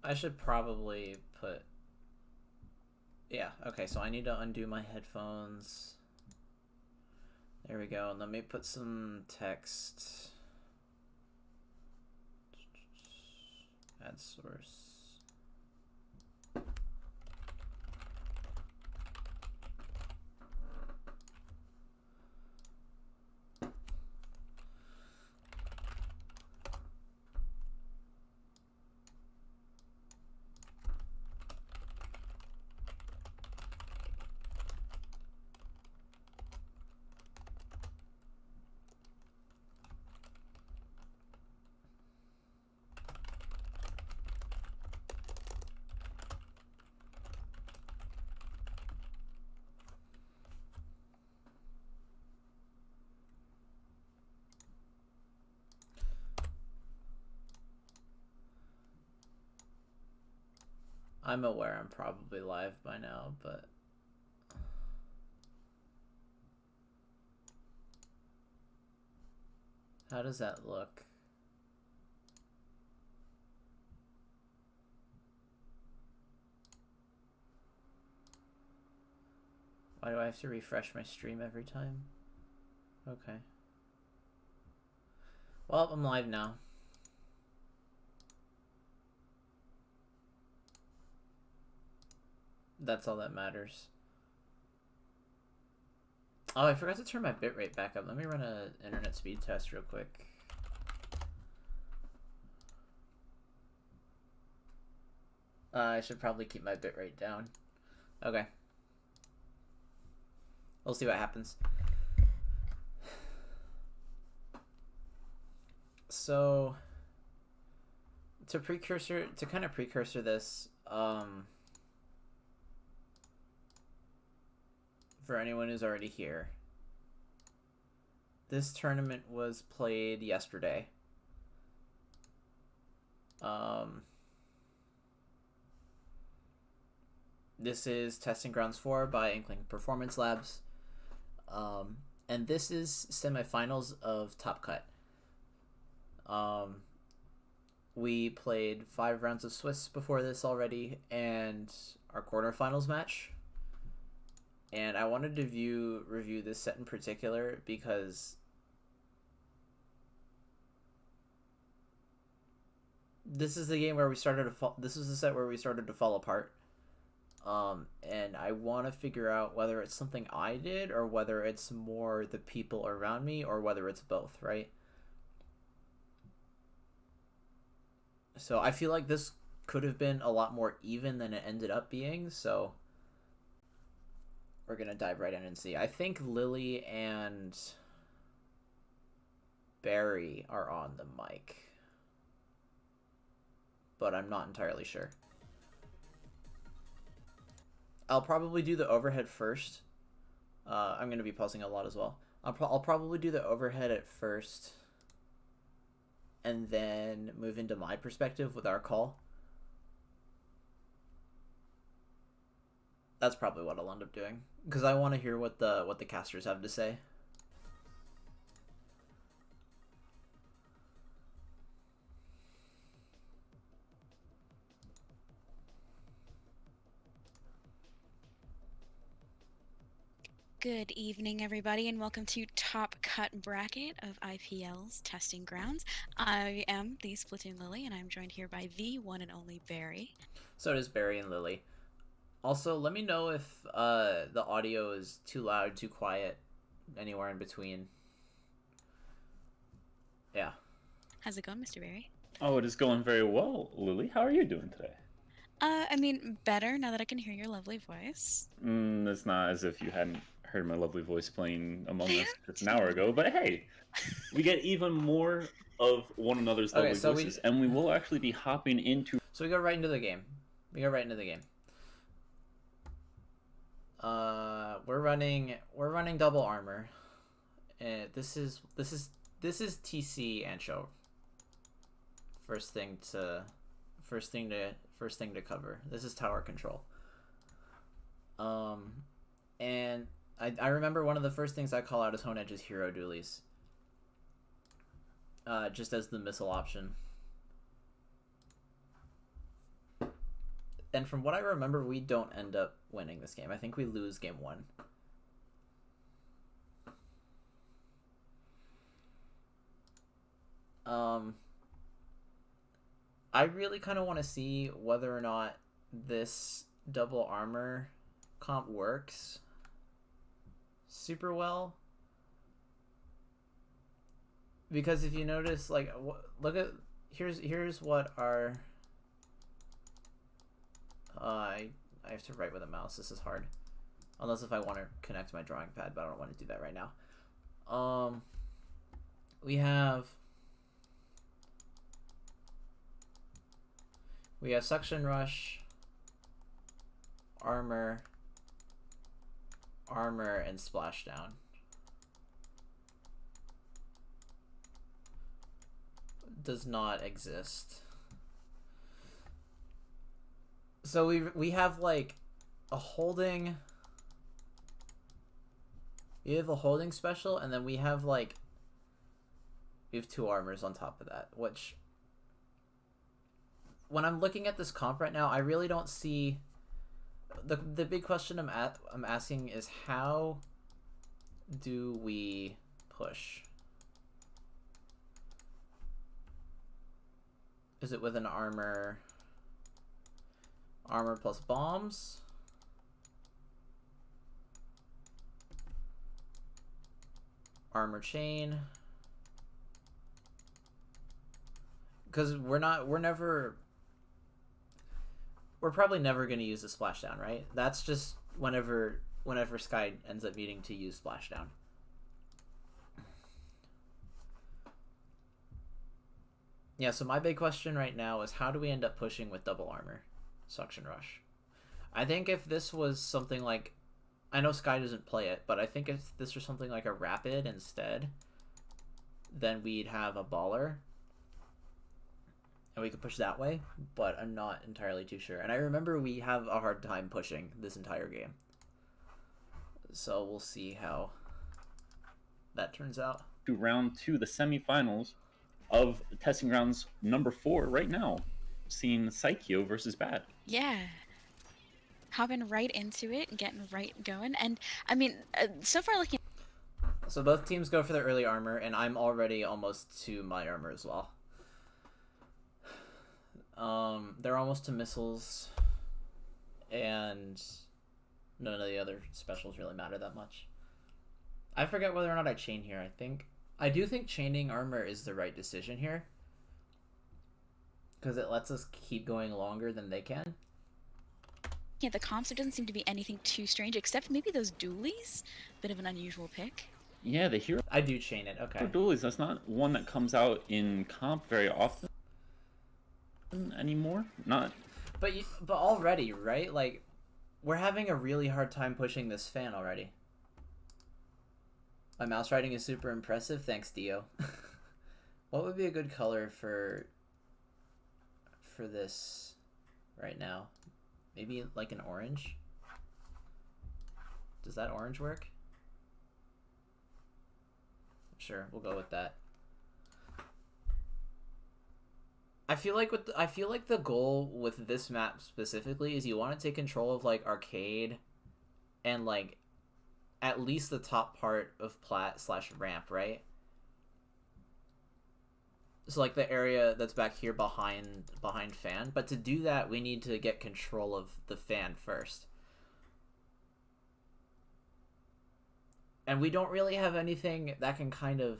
I should probably put... Yeah, okay, so I need to undo my headphones. There we go, and let me put some text. Add source. I'm aware I'm probably live by now, but... How does that look? Why do I have to refresh my stream every time? Okay. Well, I'm live now. That's all that matters. Oh, I forgot to turn my bitrate back up. Let me run an internet speed test real quick. I should probably keep my bitrate down. Okay. We'll see what happens. So, to kind of precursor this, for anyone who's already here, this tournament was played yesterday. This is Testing Grounds 4 by Inkling Performance Labs. And this is semifinals of Top Cut. We played 5 rounds of Swiss before this already, and our quarterfinals match. And I wanted to review this set in particular because this is the game where we started to fall. This is the set where we started to fall apart. And I want to figure out whether it's something I did or whether it's more the people around me or whether it's both, right? So I feel like this could have been a lot more even than it ended up being, so we're going to dive right in and see. I think Lily and Barry are on the mic, but I'm not entirely sure. I'll probably do the overhead first. I'm going to be pausing a lot as well. I'll probably do the overhead at first and then move into my perspective with our call. That's probably what I'll end up doing because I want to hear what the casters have to say. Good evening, everybody, and welcome to Top Cut Bracket of IPL's Testing Grounds. I am the Splatoon Lily, and I'm joined here by the one and only Barry. So does Barry and Lily. Also, let me know if the audio is too loud, too quiet, anywhere in between. Yeah. How's it going, Mr. Barry? Oh, it is going very well, Lily. How are you doing today? I mean, better now that I can hear your lovely voice. It's not as if you hadn't heard my lovely voice playing Among Us just an hour ago, but hey, we get even more of one another's lovely voices, and we will actually be hopping into... So we go right into the game. We're running double armor. This is TC and show. First thing to cover. This is tower control. And I remember one of the first things I call out is Honedge's hero dualies. Just as the missile option. and from what I remember, we don't end up winning this game. I think we lose game 1. I really kind of want to see whether or not this double armor comp works super well. Because if you notice, like, look at, here's what our, I have to write with a mouse. This is hard. Unless if I want to connect my drawing pad, but I don't want to do that right now. We have Suction Rush, Armor, and Splashdown. Does not exist. So we have like a holding. We have a holding special, and then we have 2 armors on top of that, which when I'm looking at this comp right now, I really don't see the big question I'm asking is, how do we push? Is it with an armor plus bombs? Armor chain? Because we're probably never going to use the splashdown, right? That's just whenever Sky ends up needing to use splashdown. Yeah, so my big question right now is, how do we end up pushing with double armor Suction Rush? I think if this was something like, I know Sky doesn't play it, but I think if this was something like a Rapid instead, then we'd have a Baller and we could push that way, but I'm not entirely too sure. And I remember we have a hard time pushing this entire game. So we'll see how that turns out. To round 2, the semifinals of Testing Grounds number 4 right now. Seeing Saikyo versus Bad. Yeah. Hopping right into it and getting right going. And, I mean, so far looking... So both teams go for the early armor, and I'm already almost to my armor as well. They're almost to missiles, and none of the other specials really matter that much. I forget whether or not I chain here. I do think chaining armor is the right decision here, because it lets us keep going longer than they can. Yeah, the comps, there doesn't seem to be anything too strange, except maybe those dualies. Bit of an unusual pick. Yeah, the hero. I do chain it, okay. Dualies, that's not one that comes out in comp very often anymore. Not. But already, right? Like, we're having a really hard time pushing this fan already. My mouse writing is super impressive. Thanks, Dio. What would be a good color for this right now? Maybe like an orange? Does that orange work? Sure, we'll go with that. I feel like the goal with this map specifically is you want to take control of like arcade and like at least the top part of plat/ramp, right? So like the area that's back here behind fan, but to do that we need to get control of the fan first. And we don't really have anything that can kind of,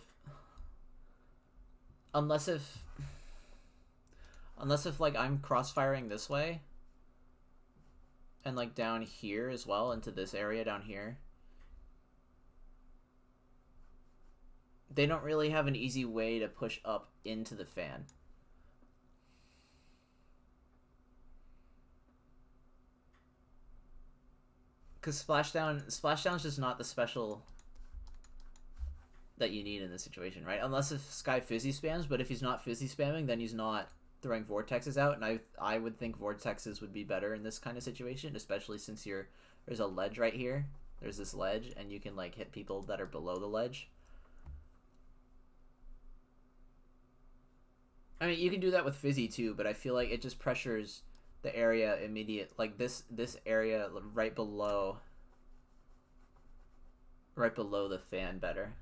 unless if like I'm crossfiring this way and like down here as well into this area down here. They don't really have an easy way to push up into the fan. Because Splashdown's just not the special that you need in this situation, right? Unless if Sky fizzy spams, but if he's not fizzy spamming, then he's not throwing vortexes out, and I would think vortexes would be better in this kind of situation, especially since there's a ledge right here. There's this ledge, and you can like hit people that are below the ledge. I mean, you can do that with Fizzy too, but I feel like it just pressures the area immediate, like this area right below the fan better.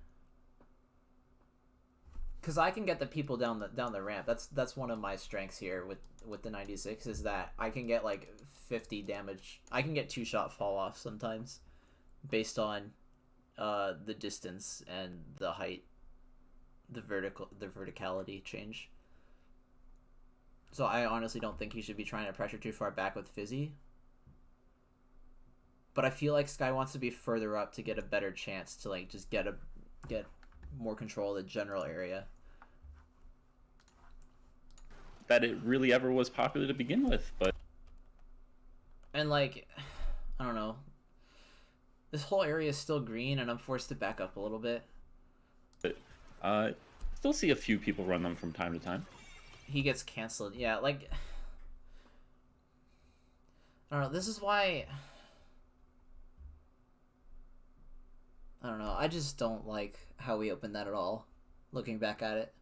Because I can get the people down the ramp. That's one of my strengths here with the 96 is that I can get like 50 damage. I can get 2-shot fall off sometimes, based on the distance and the height, the verticality change. So I honestly don't think he should be trying to pressure too far back with Fizzy. But I feel like Sky wants to be further up to get a better chance to like just get more control of the general area. That it really ever was popular to begin with, but... And like, I don't know. This whole area is still green, and I'm forced to back up a little bit. But, still see a few people run them from time to time. He gets canceled. Yeah, like... I don't know, this is why... I don't know, I just don't like how we opened that at all, looking back at it.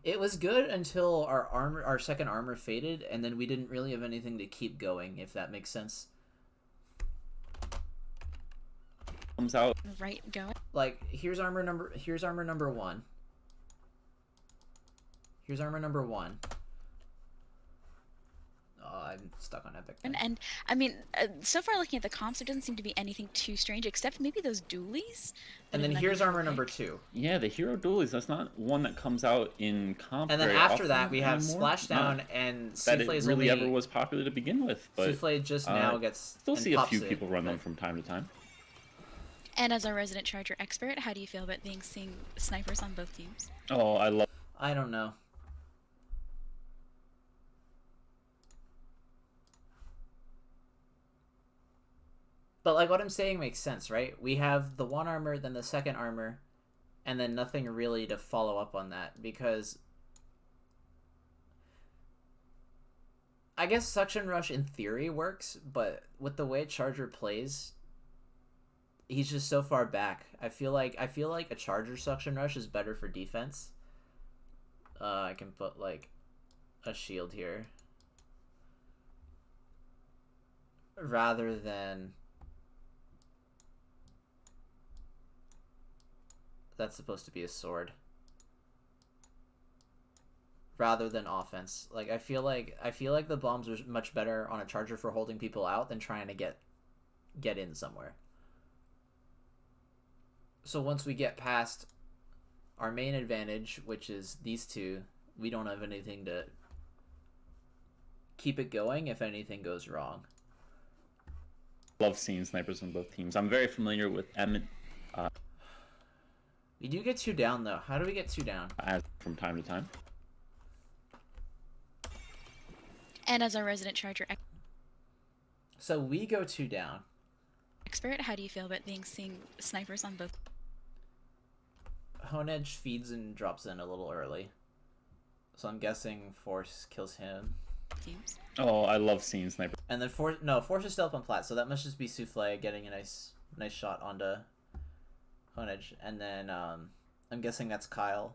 It was good until our second armor faded, and then we didn't really have anything to keep going, if that makes sense. Comes out right going. Like, here's armor number 1. Here's armor number 1. Oh, I'm stuck on Epic. And I mean, so far looking at the comps, there doesn't seem to be anything too strange, except maybe those dualies. And then here's armor number 2. Yeah, the hero dualies. That's not one that comes out in comp. And then after that, we have Splashdown and Souffle's really ever was popular to begin with. But Souffle just now gets. Still see a few people run them from time to time. And as our resident Charger expert, how do you feel about seeing snipers on both teams? Oh, I don't know. But like what I'm saying makes sense, right? We have the 1 armor, then the 2nd armor, and then nothing really to follow up on that, because I guess Suction Rush in theory works, but with the way Charger plays, he's just so far back. I feel like a Charger Suction Rush is better for defense. I can put like a shield here rather than... That's supposed to be a sword. Rather than offense. Like I feel like the bombs are much better on a Charger for holding people out than trying to get in somewhere. So once we get past our main advantage, which is these two, we don't have anything to keep it going if anything goes wrong. Love seeing snipers on both teams. I'm very familiar with Emmett. We do get 2 down, though. How do we get 2 down? From time to time. And as our resident Charger So we go 2 down. expert, how do you feel about seeing snipers on both? Honedge feeds and drops in a little early. So I'm guessing Force kills him. Teams. Oh, I love seeing snipers. And then Force is still up on plat, so that must just be Souffle getting a nice shot onto Honedge. And then I'm guessing that's Kyle.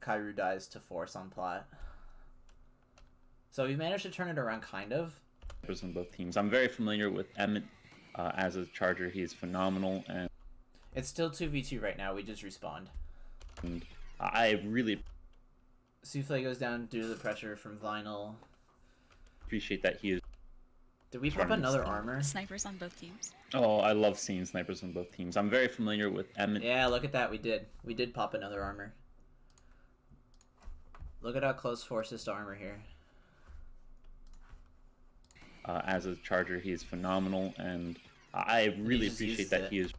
Kairu dies to Force on plat. So we've managed to turn it around, kind of. On both teams. I'm very familiar with Emmett as a Charger. He is phenomenal, and it's still 2v2 right now. We just respawned. And I really Souffle goes down due to the pressure from Vinyl. Appreciate that he is. Did we pop another armor? Snipers on both teams. Oh, I love seeing snipers on both teams. I'm very familiar with Emmett. Yeah, look at that. We did pop another armor. Look at how close Force is to armor here. As a Charger, he is phenomenal, and I really appreciate that he is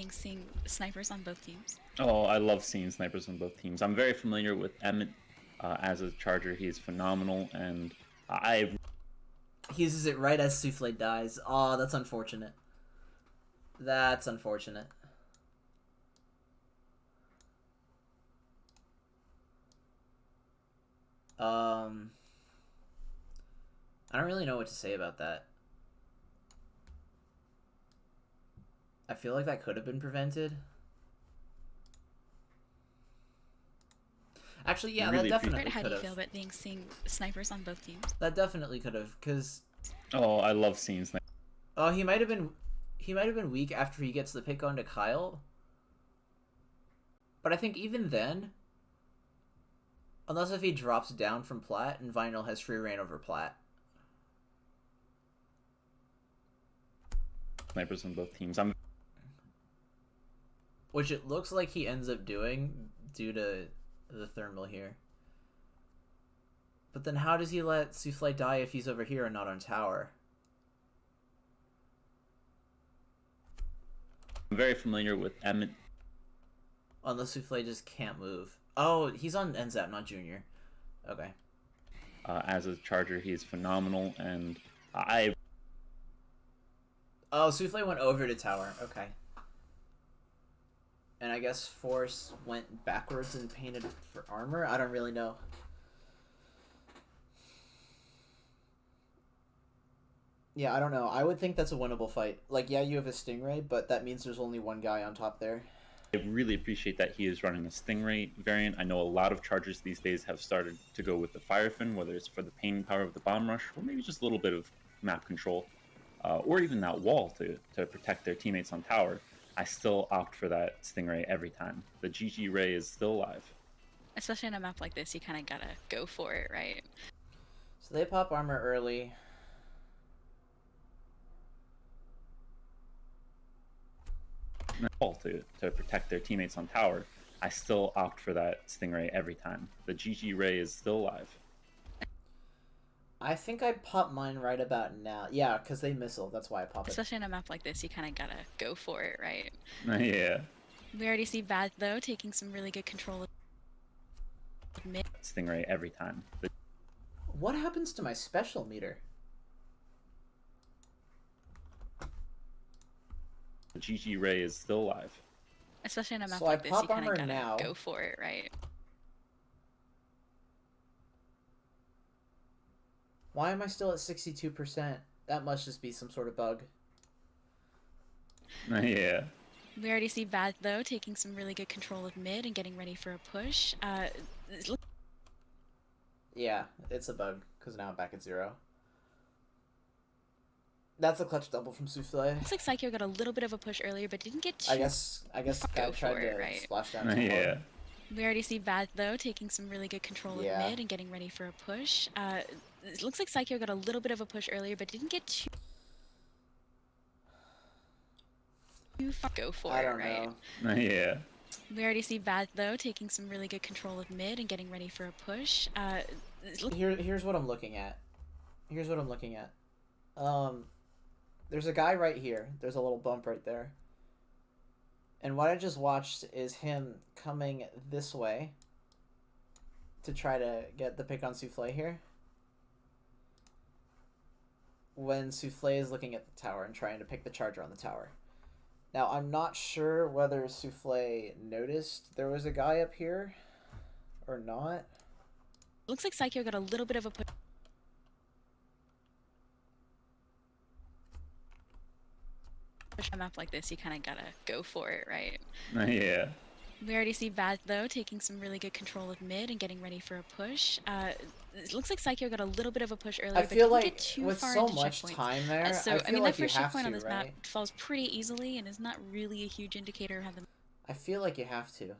seeing snipers on both teams. Oh, I love seeing snipers on both teams. I'm very familiar with Emmett as a Charger. He is phenomenal, and he uses it right as Souffle dies. Oh, that's unfortunate. That's unfortunate. I don't really know what to say about that. I feel like that could have been prevented. Actually, yeah, Really that definitely How could do you have. feel about seeing snipers on both teams? That definitely could have, because... Oh, I love seeing snipers. Oh, he might have been weak after he gets the pick onto Kyle. But I think even then, unless if he drops down from Plat and Vinyl has free reign over Plat. Snipers on both teams. Which it looks like he ends up doing due to the thermal here. But then how does he let Souffle die if he's over here and not on tower? I'm very familiar with Emmett. Unless Souffle just can't move. Oh, he's on NZAP, not Junior. Okay. As a charger, he is phenomenal, and Oh, Souffle went over to tower. Okay. And I guess Force went backwards and painted for armor? I don't really know. Yeah, I don't know. I would think that's a winnable fight. Like, yeah, you have a Stingray, but that means there's only one guy on top there. I really appreciate that he is running a Stingray variant. I know a lot of chargers these days have started to go with the Firefin, whether it's for the pain power of the bomb rush, or maybe just a little bit of map control, or even that wall to protect their teammates on tower. I still opt for that Stingray every time. The GG Ray is still alive. Especially in a map like this, you kind of gotta go for it, right? So they pop armor early. To protect their teammates on tower, I still opt for that Stingray every time. The GG Ray is still alive. I think I pop mine right about now. Yeah, because they missile. That's why I pop it. Especially in a map like this, you kind of gotta go for it, right? Yeah. We already see Bad, though, taking some really good control of mid. Stingray every time. What happens to my special meter? The GG Ray is still alive. Especially in a map So like I this, pop you kind armor of gotta now. go for it, right? Why am I still at 62%? That must just be some sort of bug. Yeah. We already see Bad, though, taking some really good control of mid and getting ready for a push. Yeah, it's a bug, because now I'm back at 0. That's a clutch double from Souffle. Looks like Saikyo got a little bit of a push earlier, but didn't get too... I guess guy tried to splash down too Yeah. hard. We already see Bad, though, taking some really good control of mid and getting ready for a push. It looks like Saikyo got a little bit of a push earlier, but didn't get too far. Go for it, right? Yeah. We already see Bad, though, taking some really good control of mid and getting ready for a push. Here's what I'm looking at. There's a guy right here. There's a little bump right there. And what I just watched is him coming this way to try to get the pick on Souffle here. When Souffle is looking at the tower and trying to pick the charger on the tower. Now, I'm not sure whether Souffle noticed there was a guy up here or not. Looks like Saikyo got a little bit of a push. A map like this, you kind of gotta go for it, right? Yeah. We already see Bad, though, taking some really good control of mid and getting ready for a push. It looks like Saikyo got a little bit of a push earlier, I feel but like didn't get too with far so into much checkpoints. time there, I feel mean, like that first you have checkpoint on to, this right? map falls pretty easily and is not really a huge indicator of how the I feel like you have to.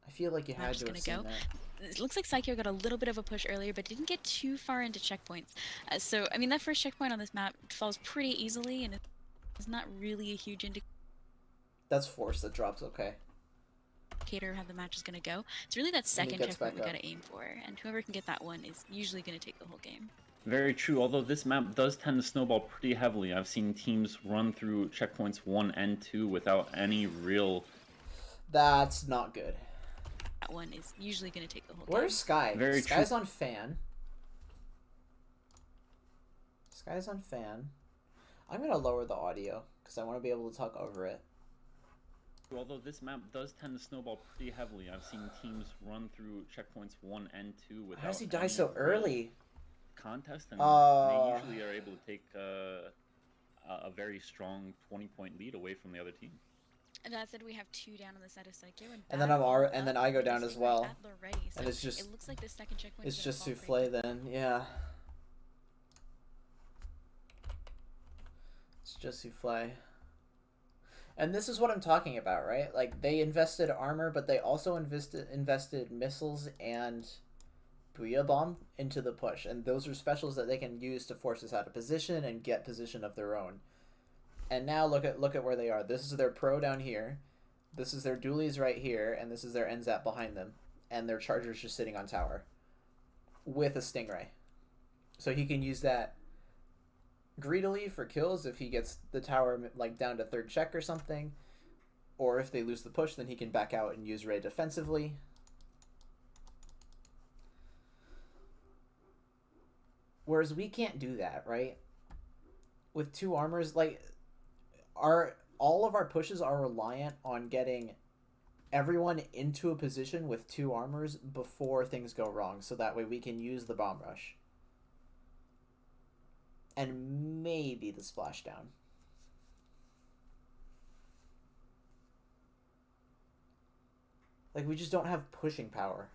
I feel like you had to have seen that. It looks like Saikyo got a little bit of a push earlier, but didn't get too far into checkpoints. So, I mean, that first checkpoint on this map falls pretty easily and is not really a huge indicator. That's Force that drops, okay. How the match is going to go. It's really that second checkpoint we got to aim for, and whoever can get that one is usually going to take the whole game. Very true, although this map does tend to snowball pretty heavily. I've seen teams run through checkpoints 1 and 2 without any real... That's not good. That one is usually going to take the whole game. Where's Sky? Very Sky's true. on fan. Sky's on fan. I'm going to lower the audio, because I want to be able to talk over it. Although this map does tend to snowball pretty heavily, I've seen teams run through checkpoints 1 and 2 without... How does he die so early? Contest, and they usually are able to take a very strong 20-point lead away from the other team. And that said, we have 2 down on the side of Saikyo, And then and then I go down as well. At the ready. So and it's just it looks like the second checkpoint it's is just fall souffle then, yeah. It's just souffle. And this is what I'm talking about, right? Like, they invested armor, but they also invested missiles and Booyah Bomb into the push. And those are specials that they can use to force us out of position and get position of their own. And now look at where they are. This is their pro down here. This is their dualies right here. And this is their NZAP behind them. And their charger's just sitting on tower. With a Stingray. So he can use that greedily for kills if he gets the tower like down to 3rd check or something, or if they lose the push, then he can back out and use Ray defensively. Whereas we can't do that, right? With 2 armors, like all of our pushes are reliant on getting everyone into a position with 2 armors before things go wrong, so that way we can use the bomb rush. And maybe the splashdown. Like, we just don't have pushing power.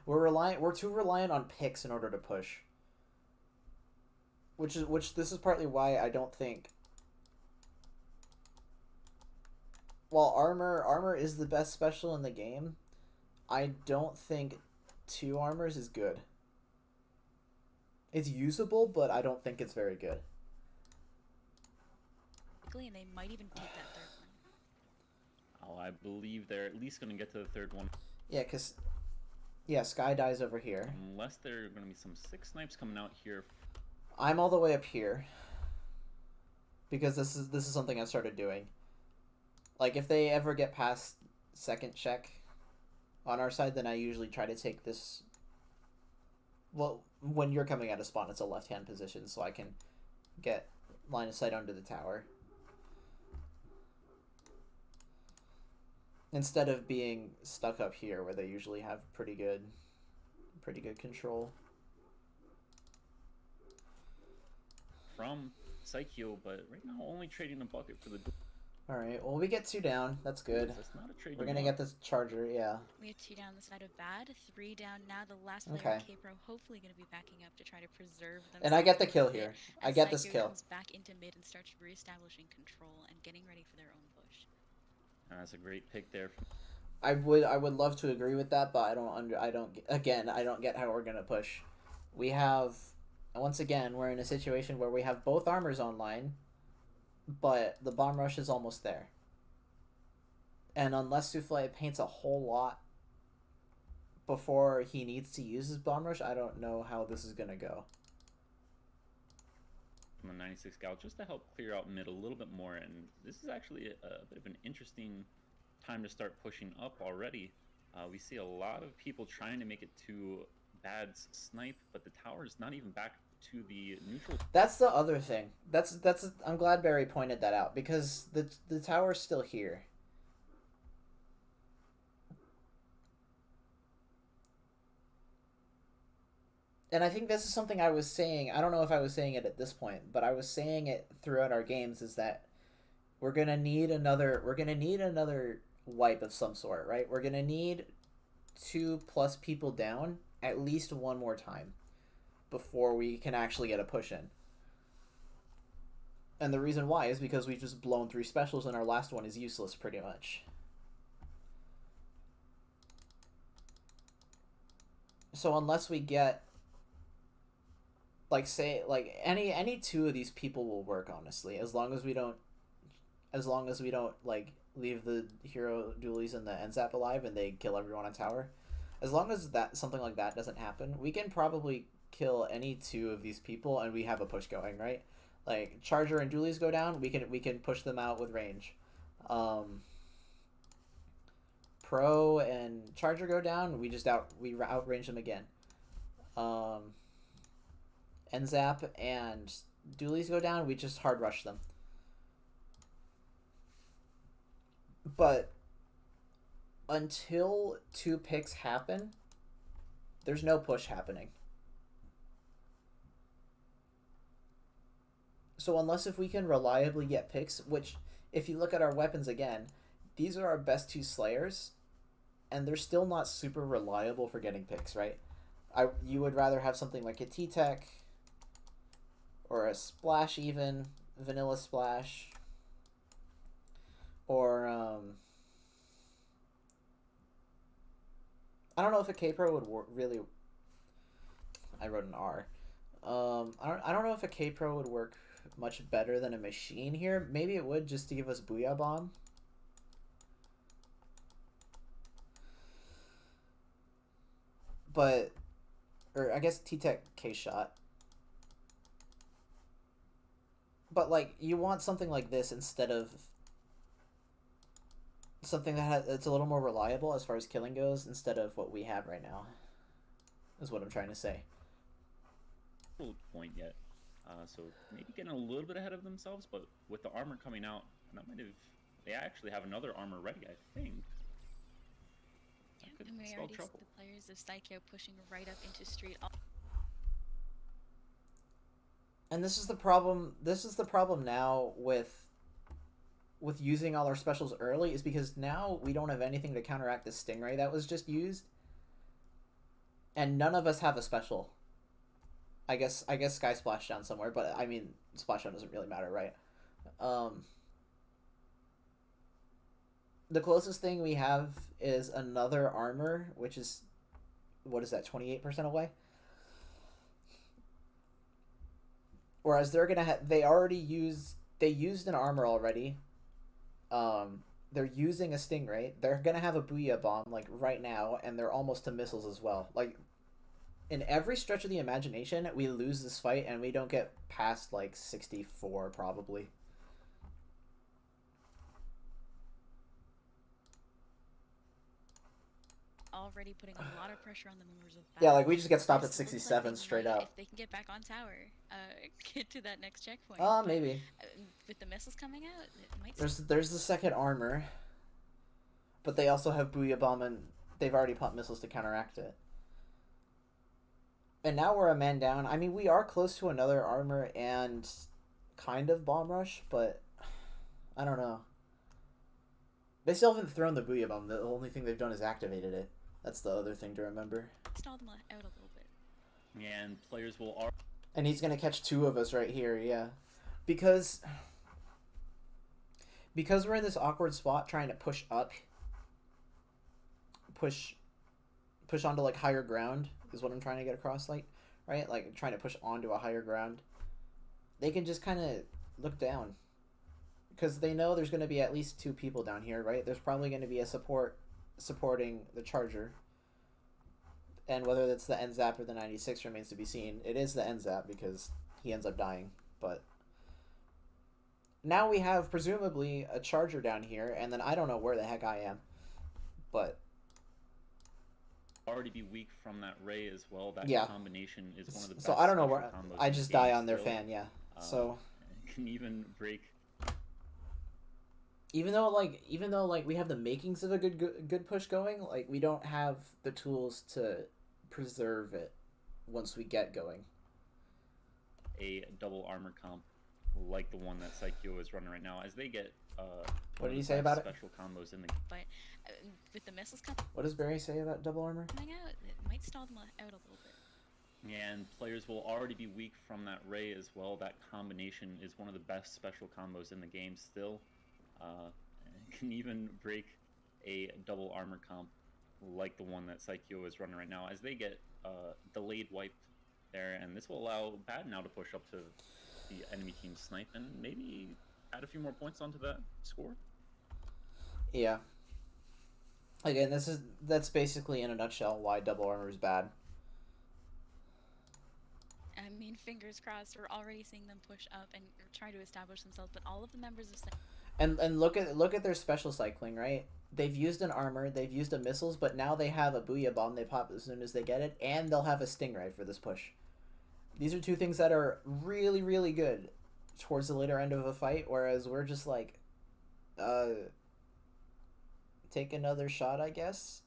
We're too reliant on picks in order to push. Which this is partly why I don't think, while armor is the best special in the game, I don't think 2 armors is good. It's usable, but I don't think it's very good. And they might even take that 3rd one. Oh, I believe they're at least going to get to the 3rd one. Yeah, because Sky dies over here. Unless there are going to be some 6 snipes coming out here. I'm all the way up here. Because this is something I started doing. Like, if they ever get past 2nd check on our side, then I usually try to take this. Well, when you're coming out of spawn, it's a left-hand position, so I can get line of sight under the tower. Instead of being stuck up here, where they usually have pretty good control. From Saikyo, but right now only trading a bucket for the... Alright, well, we get 2 down. That's good. That's not a trade. We're gonna get this charger, yeah. We have 2 down the side of Bad, 3 down now. The last player, Okay. K-Pro, hopefully going to be backing up to try to preserve them. And I get the kill here. I get this kill. Comes back into mid and starts reestablishing control and getting ready for their own push. And that's a great pick there. I would love to agree with that, but I don't get how we're gonna push. We have, once again, we're in a situation where we have both armors online, but the bomb rush is almost there. And unless Souffle paints a whole lot before he needs to use his bomb rush, I don't know how this is gonna go. From the 96 Scout, just to help clear out mid a little bit more, and this is actually a bit of an interesting time to start pushing up already. We see a lot of people trying to make it to Bad's snipe, but the tower is not even back to the neutral. That's the other thing. I'm glad Barry pointed that out, because the tower's still here. And I think this is something I was saying. I don't know if I was saying it at this point, but I was saying it throughout our games, is that we're gonna need another wipe of some sort, right? We're gonna need 2+ people down at least one more time before we can actually get a push in. And the reason why is because we've just blown 3 specials and our last one is useless pretty much. So unless we get, like, say, like, any 2 of these people will work, honestly, as long as we don't like leave the hero dualies and the NZAP alive and they kill everyone on tower. As long as something like that doesn't happen, we can probably kill any 2 of these people and we have a push going, right? Like, charger and dualies go down, we can push them out with range. Pro and charger go down, we outrange them again. NZAP and dualies go down, we just hard rush them. But until 2 picks happen, there's no push happening. So unless if we can reliably get picks, which if you look at our weapons again, these are our best two slayers, and they're still not super reliable for getting picks, right? You would rather have something like a T-Tech or a Splash, even Vanilla Splash, or I don't know if a K-Pro would really. I wrote an R. I don't know if a K-Pro would work much better than a machine here. Maybe it would, just to give us Booyah Bomb. But, or I guess T-Tech K-Shot. But, like, you want something like this instead of something that's a little more reliable as far as killing goes, instead of what we have right now, is what I'm trying to say. Point yet. So maybe getting a little bit ahead of themselves, but with the armor coming out, that might have. They actually have another armor ready, I think. Yeah, and we already see the players of Saikyo pushing right up into street. And this is the problem. This is the problem now with using all our specials early, is because now we don't have anything to counteract the Stingray that was just used, and none of us have a special. I guess Sky Splashdown somewhere, but I mean Splashdown doesn't really matter, right? The closest thing we have is another armor, which is, what is that, 28% away? Whereas they're gonna have, they used an armor already. They're using a Stingray. They're gonna have a Booyah Bomb like right now, and they're almost to missiles as well. Like, in every stretch of the imagination, we lose this fight and we don't get past like 64 probably. Already putting a lot of pressure on the members of Yeah, like we just get stopped at 67 straight up. If they can get back on tower, get to that next checkpoint. Maybe. With the missiles coming out, it might. There's the second armor, but they also have Booyah Bomb, and they've already pumped missiles to counteract it. And now we're a man down. I mean, we are close to another armor and kind of bomb rush, but I don't know. They still haven't thrown the Booyah Bomb. The only thing they've done is activated it. That's the other thing to remember. Stall them out a little bit. Yeah, and players will. And he's gonna catch two of us right here, yeah, because we're in this awkward spot trying to push up, push onto like higher ground is what I'm trying to get across, like, right, like trying to push onto a higher ground. They can just kind of look down, because they know there's going to be at least two people down here, right? There's probably going to be a supporting the charger, and whether that's the NZAP or the 96 remains to be seen. It is the NZAP because he ends up dying, but now we have presumably a charger down here, and then I don't know where the heck I am, but already be weak from that ray as well. That combination is one of the best. So I don't know where I just die on their fan, yeah. So can even break. Even though we have the makings of a good push going, like we don't have the tools to preserve it once we get going. A double armor comp like the one that Saikyo is running right now, as they get what did he say about special combos in the. But with the missiles coming. What does Barry say about double armor? Coming out, it might stall them out a little bit. Yeah, and players will already be weak from that ray as well. That combination is one of the best special combos in the game still. Can even break a double armor comp like the one that Saikyo is running right now, as they get delayed wiped there, and this will allow Bad now to push up to the enemy team's snipe and maybe add a few more points onto that score. Yeah. Again, that's basically in a nutshell why double armor is bad. I mean, fingers crossed. We're already seeing them push up and try to establish themselves, but all of the members of and look at their special cycling, right? They've used an armor, they've used a missiles, but now they have a Booyah Bomb they pop as soon as they get it, and they'll have a Stingray for this push. These are two things that are really, really good towards the later end of a fight, whereas we're just like, take another shot, I guess.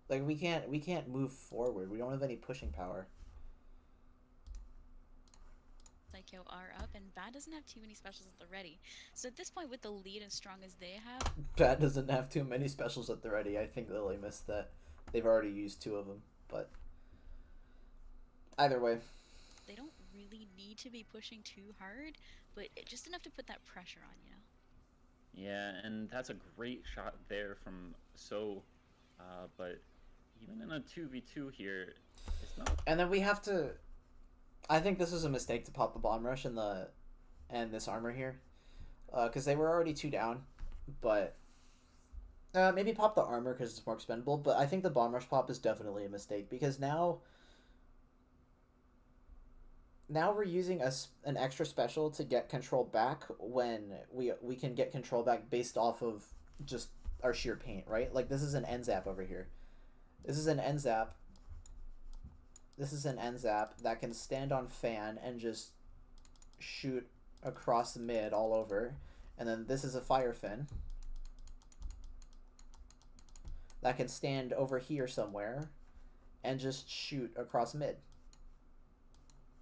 Like we can't move forward. We don't have any pushing power. Saikyo are up, and Bad doesn't have too many specials at the ready. So at this point, with the lead as strong as they have, Bat doesn't have too many specials at the ready. I think Lily missed that. They've already used 2 of them, but either way. they don't really need to be pushing too hard, but just enough to put that pressure on, you know? Yeah, and that's a great shot there from So, but even in a 2v2 here, it's not. And then we have to. I think this was a mistake to pop the bomb rush and this armor here, because they were already 2 down, but maybe pop the armor because it's more expendable. But I think the bomb rush pop is definitely a mistake because now we're using an extra special to get control back when we can get control back based off of just our sheer paint, right? Like this is an end zap over here. This is an end zap. This is an end zap that can stand on fan and just shoot across the mid all over. And then this is a fire fin that can stand over here somewhere and just shoot across mid.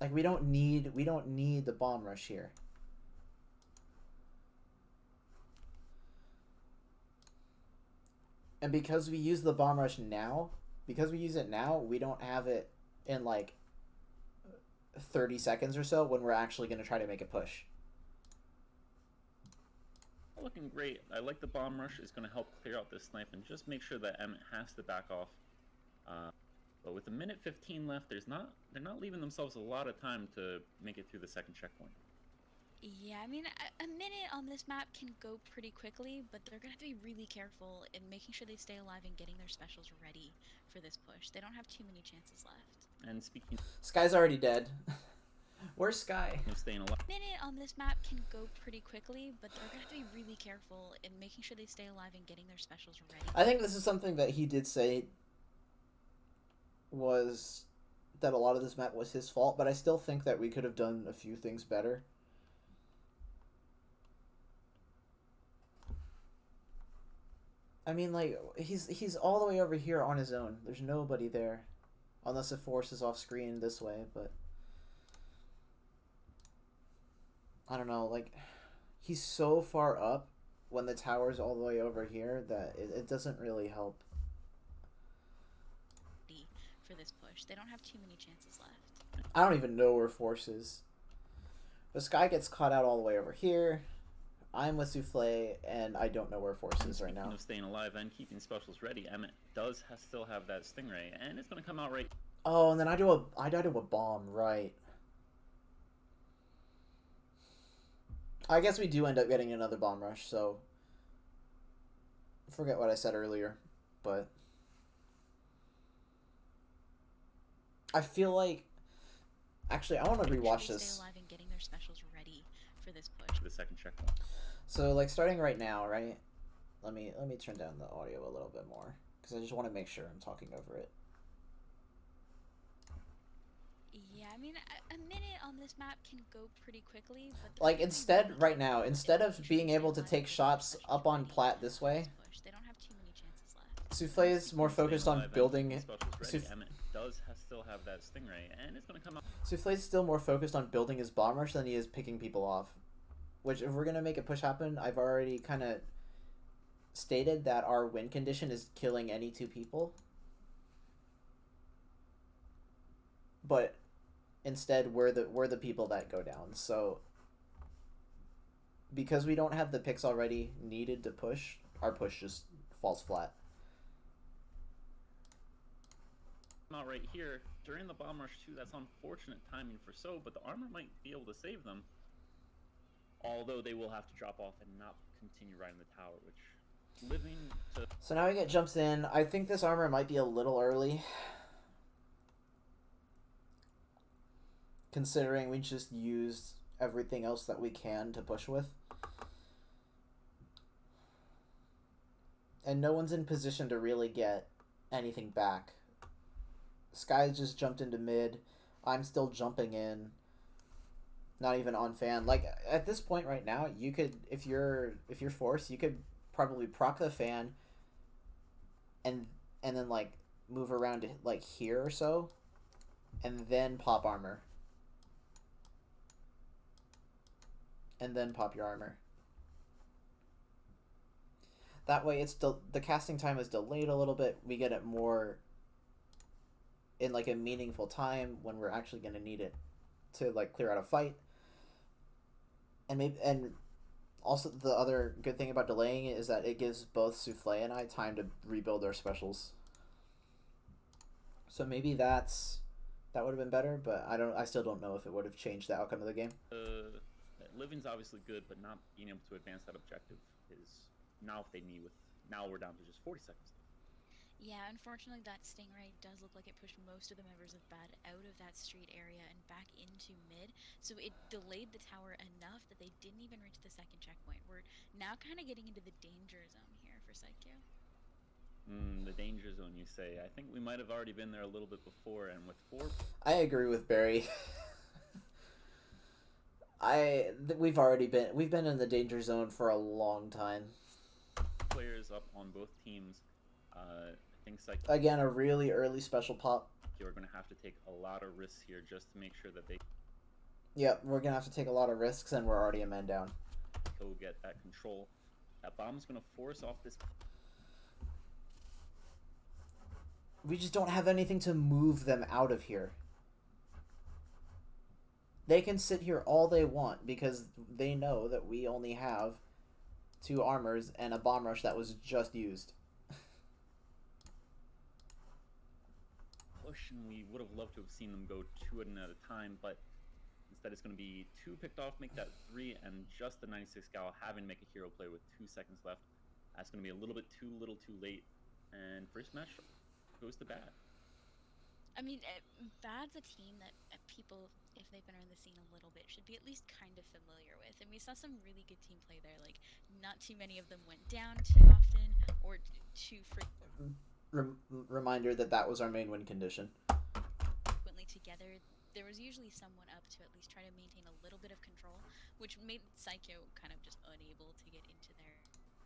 Like we don't need the bomb rush here. And because we use the bomb rush now, because we use it now, we don't have it in like 30 seconds or so when we're actually going to try to make a push. Looking great. I like the bomb rush. It's going to help clear out this snipe and just make sure that Emmett has to back off. But with a minute 15 left, they're not leaving themselves a lot of time to make it through the second checkpoint. Yeah, I mean, a minute on this map can go pretty quickly, but they're going to have to be really careful in making sure they stay alive and getting their specials ready for this push. They don't have too many chances left. And speaking Sky's already dead. Where's Sky? of staying alive, A minute on this map can go pretty quickly, but they're going to have to be really careful in making sure they stay alive and getting their specials ready. I think this is something that he did say was that a lot of this map was his fault, but I still think that we could have done a few things better. I mean, like, he's all the way over here on his own. There's nobody there. Unless the force is off screen this way, but I don't know, like, he's so far up when the tower's all the way over here that it doesn't really help. For this push. They don't have too many chances left. I don't even know where force is. The Sky gets caught out all the way over here. I'm with Souffle, and I don't know where force is right now. of staying alive and keeping specials ready, Emmett does still have that stingray, and it's going to come out right. Oh, and then I do a bomb, right? I guess we do end up getting another bomb rush, so forget what I said earlier, but I feel like actually I want to rewatch this. Stay alive and getting their specials ready for this push. The second checkpoint. So like starting right now, right? Let me turn down the audio a little bit more because I just want to make sure I'm talking over it. Yeah, I mean, a minute on this map can go pretty quickly, but Like instead, right now, instead of being able to take shots up on plat this way, they don't have too many chances left. Souffle is more focused on building. Emmett does still have that stingray, and it's going to come out. Souffle's still more focused on building his bomb rush than he is picking people off. Which, if we're gonna make a push happen, I've already kind of stated that our win condition is killing any 2 people. But instead, we're the people that go down. So because we don't have the picks already needed to push, our push just falls flat. Out right here during the bomb rush too. That's unfortunate timing for So, but the armor might be able to save them. Although they will have to drop off and not continue riding the tower, which living to. So now we get jumps in. I think this armor might be a little early, considering we just used everything else that we can to push with. And no one's in position to really get anything back. Sky just jumped into mid. I'm still jumping in. Not even on fan. Like at this point right now, you could if you're forced, you could probably proc the fan and then like move around to like here or so and then pop armor. and then pop your armor. That way, the casting time is delayed a little bit. We get it more in like a meaningful time when we're actually going to need it to like clear out a fight. And also the other good thing about delaying it is that it gives both Souffle and I time to rebuild our specials. So maybe that would have been better, but I still don't know if it would have changed the outcome of the game. Living's obviously good, but not being able to advance that objective is now what they need. Now we're down to just 40 seconds. Yeah, unfortunately that Stingray does look like it pushed most of the members of Bad out of that street area and back into mid, so it delayed the tower enough that they didn't even reach the second checkpoint. We're now kind of getting into the danger zone here for Saikyo. The danger zone, you say? I think we might have already been there a little bit before, and with 4... I agree with Barry. We've been in the danger zone for a long time. Players up on both teams. I think Saikyo, again, a really early special pop. You're going to have to take a lot of risks here just to make sure that they... Yep, we're going to have to take a lot of risks, and we're already a man down. He'll get that control. That bomb's going to force off this... We just don't have anything to move them out of here. They can sit here all they want because they know that we only have 2 armors and a bomb rush that was just used. Push, and we would have loved to have seen them go 2 at a time, but instead it's going to be 2 picked off, make that 3, and just the 96 gal having to make a hero play with 2 seconds left. That's going to be a little bit too little too late, and first match goes to Bad. I mean, Bad's a team that people, if they've been around the scene a little bit, should be at least kind of familiar with. And we saw some really good team play there. Like, not too many of them went down too often or too frequently. Reminder that was our main win condition. Frequently together, there was usually someone up to at least try to maintain a little bit of control, which made Saikyo kind of just unable to get into their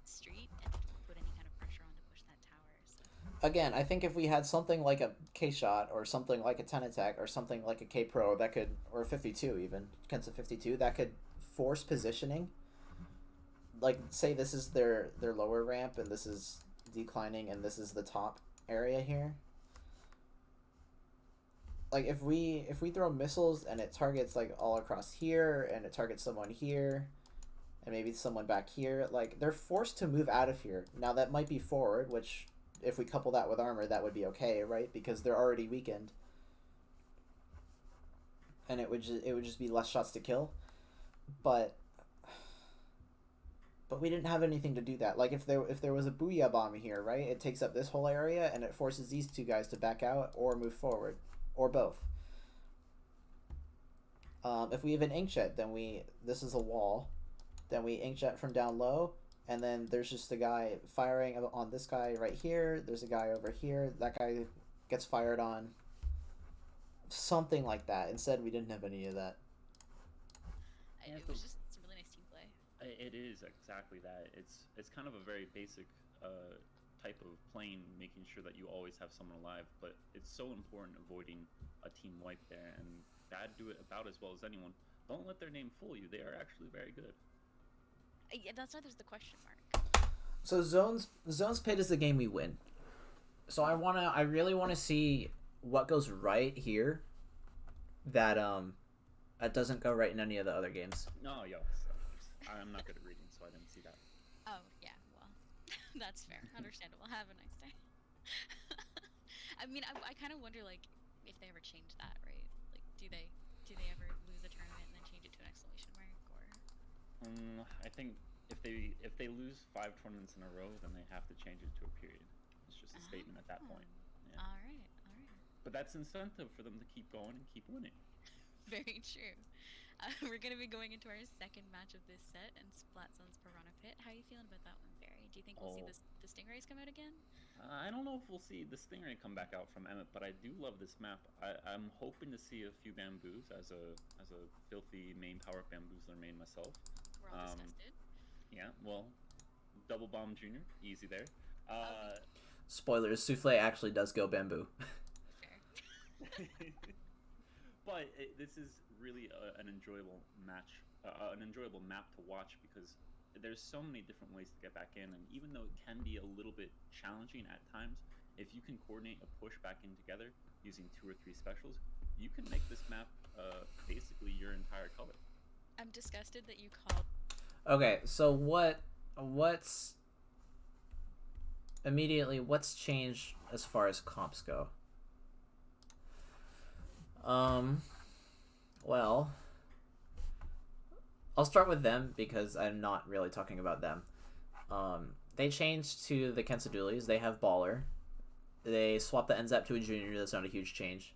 street and put any kind of pressure on to push that tower. So. Again, I think if we had something like a K-Shot or something like a 10 attack or something like a K-Pro that could, or 52 even, Kensa 52, that could force positioning. Like, say this is their lower ramp and this is declining and this is the top area here. Like, if we throw missiles and it targets like all across here and it targets someone here and maybe someone back here, like, they're forced to move out of here. Now that might be forward, which if we couple that with armor, that would be okay, right? Because they're already weakened, and it would just be less shots to kill. But we didn't have anything to do that. Like, if there was a Booyah bomb here, right? It takes up this whole area and it forces these 2 guys to back out or move forward, or both. If we have an inkjet, then this is a wall. Then we inkjet from down low. And then there's just a guy firing on this guy right here. There's a guy over here. That guy gets fired on. Something like that. Instead, we didn't have any of that. It was just some really nice team play. It is exactly that. It's kind of a very basic type of playing, making sure that you always have someone alive. But it's so important avoiding a team wipe there. And Bad do it about as well as anyone. Don't let their name fool you. They are actually very good. Yeah, that's why there's the question mark. So zones pit is the game we win. So I really wanna see what goes right here that doesn't go right in any of the other games. No, I'm not good at reading, so I didn't see that. Oh yeah, well, that's fair, understandable. Have a nice day. I mean, I kind of wonder like if they ever change that, right? Like, do they ever lose a tournament and then change it to an exclamation mark, or? I think if they lose 5 tournaments in a row, then they have to change it to a period. It's just a statement at that point. Yeah. All right. But that's incentive for them to keep going and keep winning. Very true. We're going to be going into our second match of this set and Splat Zone's Piranha Pit. How are you feeling about that one, Barry? Do you think we'll see the Stingrays come out again? I don't know if we'll see the Stingray come back out from Emmett, but I do love this map. I'm hoping to see a few bamboos as a filthy main power bamboozler main myself. We're all disgusted. Yeah, well, Double Bomb Junior, easy there. Spoilers, Souffle actually does go bamboo. Fair. But this is really an enjoyable match an enjoyable map to watch because there's so many different ways to get back in, and even though it can be a little bit challenging at times, if you can coordinate a push back in together using 2 or 3 specials, you can make this map basically your entire color. I'm disgusted that you called. Okay, so what's changed as far as comps go? Well, I'll start with them because I'm not really talking about them. They changed to the Kensadulis. They have Baller. They swapped the NZAP to a Junior. That's not a huge change.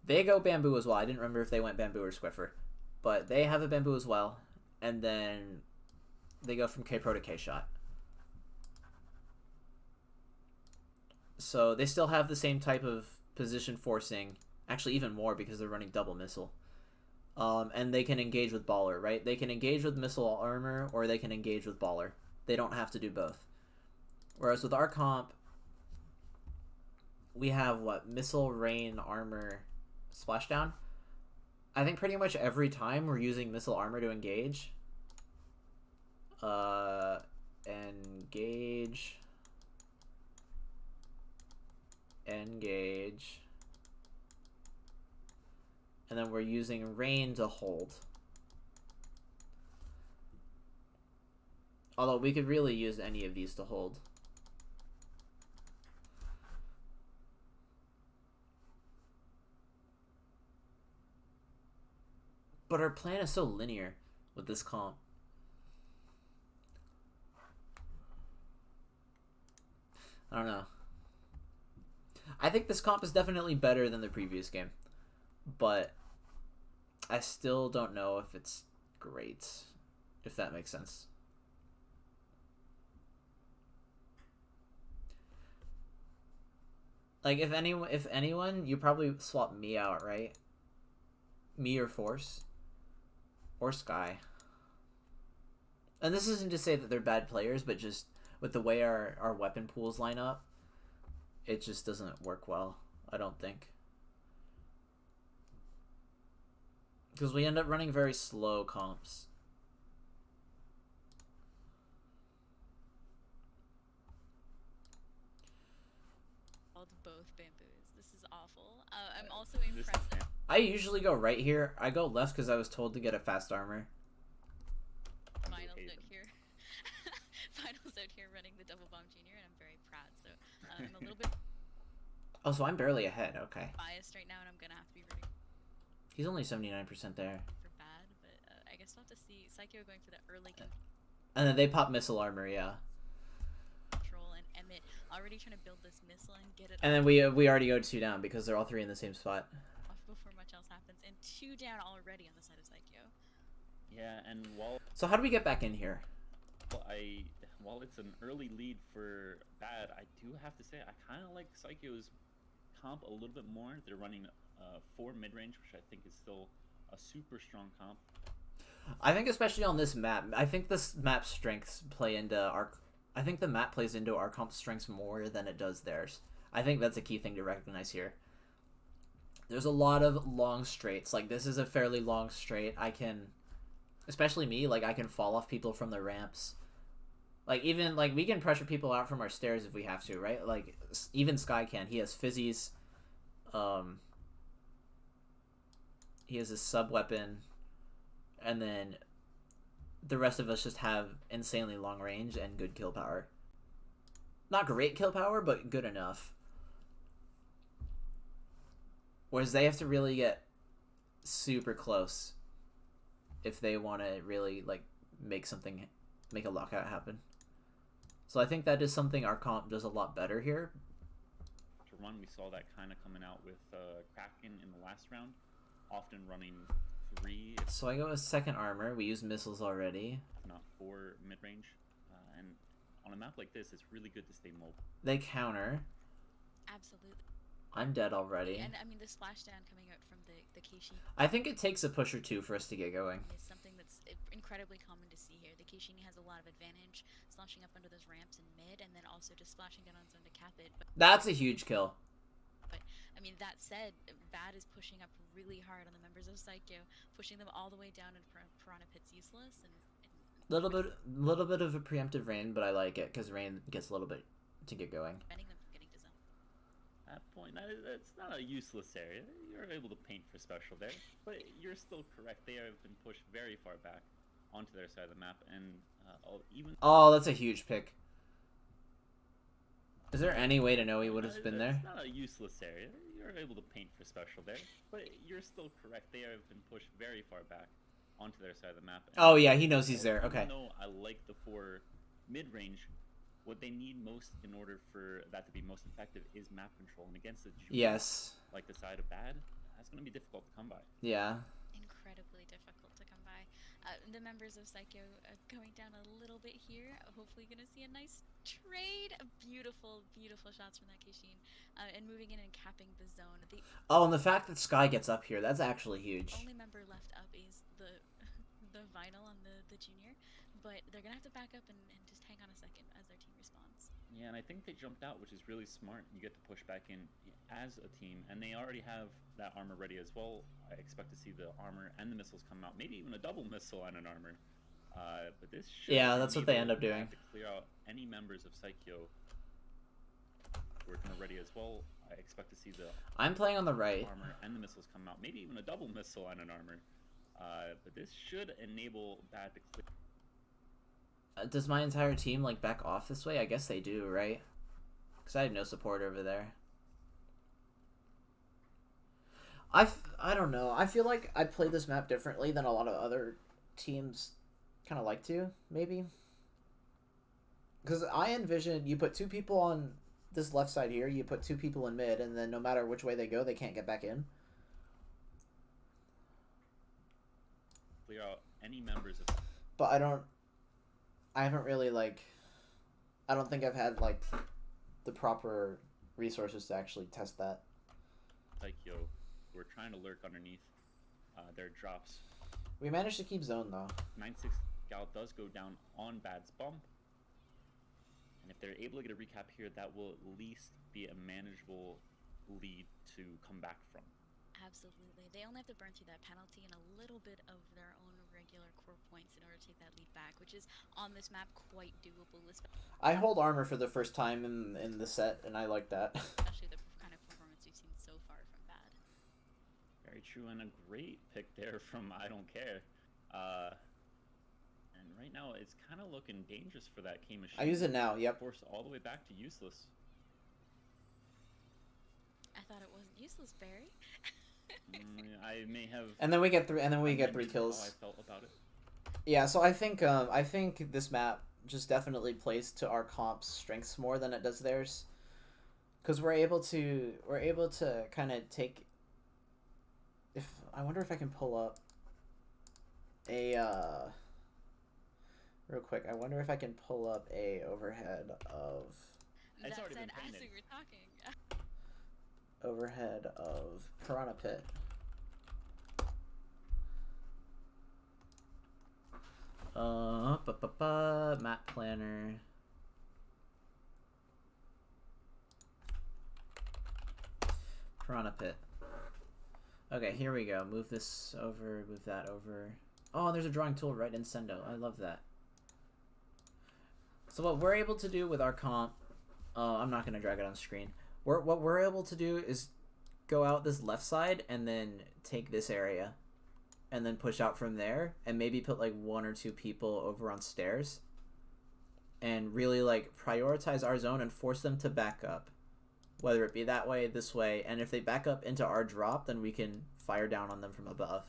They go Bamboo as well. I didn't remember if they went Bamboo or Squiffer. But they have a Bamboo as well. And then they go from K-Pro to K-Shot. So they still have the same type of position forcing. Actually, even more because they're running double missile. And they can engage with Baller, right? They can engage with missile armor or they can engage with Baller. They don't have to do both. Whereas with our comp, we have what? Missile, rain, armor, splashdown. I think pretty much every time we're using missile armor to engage. Engage. Engage. And then we're using rain to hold. Although we could really use any of these to hold. But our plan is so linear with this comp. I don't know. I think this comp is definitely better than the previous game. But I still don't know if it's great. If that makes sense. Like, if anyone, you probably swap me out, right? Me or Force. Or Sky. And this isn't to say that they're bad players, but just with the way our weapon pools line up, it just doesn't work well, I don't think. Because we end up running very slow comps. Called both bamboos. This is awful. I'm also impressed that I usually go right here. I go left because I was told to get a fast armor. Finals out here. Finals out here running the double bomb junior, and I'm very proud. So I'm a little bit Oh, so I'm barely ahead. Okay. biased right now, and I'm gonna have to be rooting He's only 79% there. for bad. But I guess we'll have to see. Saikyo going for the early And then they pop missile armor, yeah. control, and Emmett already trying to build this missile and get it And then we already go 2 down because they're all 3 in the same spot. off before much else happens. And 2 down already on the side of Saikyo. Yeah, and So how do we get back in here? while it's an early lead for Bad, I do have to say I kind of like Saikyo's comp a little bit more. They're running 4 mid-range, which I think is still a super strong comp. I think especially on this map, I think this map's strengths play into our... I think the map plays into our comp's strengths more than it does theirs. I think that's a key thing to recognize here. There's a lot of long straights. Like, this is a fairly long straight. I can... Especially me, like, I can fall off people from the ramps. Like, even, like, we can pressure people out from our stairs if we have to, right? Like, even Sky can. He has fizzies. He has his sub-weapon. And then the rest of us just have insanely long range and good kill power. Not great kill power, but good enough. Whereas they have to really get super close if they want to really, like, make a lockout happen. So I think that is something our comp does a lot better here. To run, we saw that kind of coming out with Kraken in the last round, often running 3, So I go with second armor. We use missiles already. if not 4 mid-range. And on a map like this, it's really good to stay mobile. They counter. Absolutely. I'm dead already. And I mean, the splashdown coming out from the Keishi I think it takes a push or 2 for us to get going. is something that's incredibly common to see here. The Keishini has a lot of advantage, sloshing up under those ramps in mid, and then also just splashing down on zone to cap it. But That's a huge kill. I mean, that said, Bad is pushing up really hard on the members of Saikyo, pushing them all the way down in Piranha Pit's useless, and Little bit of a preemptive rain, but I like it because rain gets a little bit to get going. preventing them from getting to zone. That point, that's not a useless area. You're able to paint for special there, but you're still correct. They have been pushed very far back onto their side of the map, and even... Oh, that's a huge pick. Is there any way to know he would have been there? It's not a useless area. You're able to paint for special there, but you're still correct. They have been pushed very far back onto their side of the map. Oh yeah, he knows he's there. Okay. No, I like the 4 mid-range. What they need most in order for that to be most effective is map control, and against the Yes. like the side of Bad, that's going to be difficult to come by. Yeah. Incredibly difficult to come by. The members of Saikyo going down a little bit here. Hopefully going to see a nice trade. Beautiful, beautiful shots from that Keishin. And moving in and capping the zone. The Oh, and the fact that Sky gets up here, that's actually huge. only member left up is the the Vinyl on the junior. But they're going to have to back up and just hang on a second as their team responds. Yeah, and I think they jumped out, which is really smart. You get to push back in as a team, and they already have that armor ready as well. I expect to see the armor and the missiles come out, maybe even a double missile and an armor. But this should that's what they end up doing. To clear out any members of Saikyo working ready as well. I expect to see the I'm playing on the right. armor and the missiles come out, maybe even a double missile and an armor. But this should enable Bad to clear. Does my entire team like back off this way? I guess they do, right? Because I have no support over there. I don't know. I feel like I play this map differently than a lot of other teams kind of like to, maybe. Because I envision you put 2 people on this left side here, you put 2 people in mid, and then no matter which way they go, they can't get back in. Clear out any members of... But I haven't really, like... I don't think I've had, like, the proper resources to actually test that. Saikyo, we're trying to lurk underneath their drops. We managed to keep zone, though. 9-6 Gal does go down on Bad's bump. And if they're able to get a recap here, that will at least be a manageable lead to come back from. Absolutely. They only have to burn through that penalty and a little bit of their own regular core points in order to take that lead back, which is on this map quite doable. I hold armor for the first time in the set, and I like that. Especially the kind of performance we've seen so far from Bad. Very true, and a great pick there from I Don't Care. And right now, it's kind of looking dangerous for that K machine. I use it now, yep. Forced all the way back to useless. I thought it wasn't useless, Barry. I may have... And then we get 3 kills. How I felt about it. Yeah, so I think this map just definitely plays to our comp's strengths more than it does theirs, because we're able to kind of take. I wonder if I can pull up a real quick. I wonder if I can pull up a overhead of. That It's already said, been as painted. we were talking. Overhead of Piranha Pit. Map planner. Piranha Pit. Okay, here we go. Move this over, move that over. Oh, there's a drawing tool right in Sendo. I love that. So what we're able to do with our comp, I'm not going to drag it on screen. What we're able to do is go out this left side and then take this area and then push out from there and maybe put like 1 or 2 people over on stairs and really like prioritize our zone and force them to back up, whether it be that way, this way, and if they back up into our drop, then we can fire down on them from above.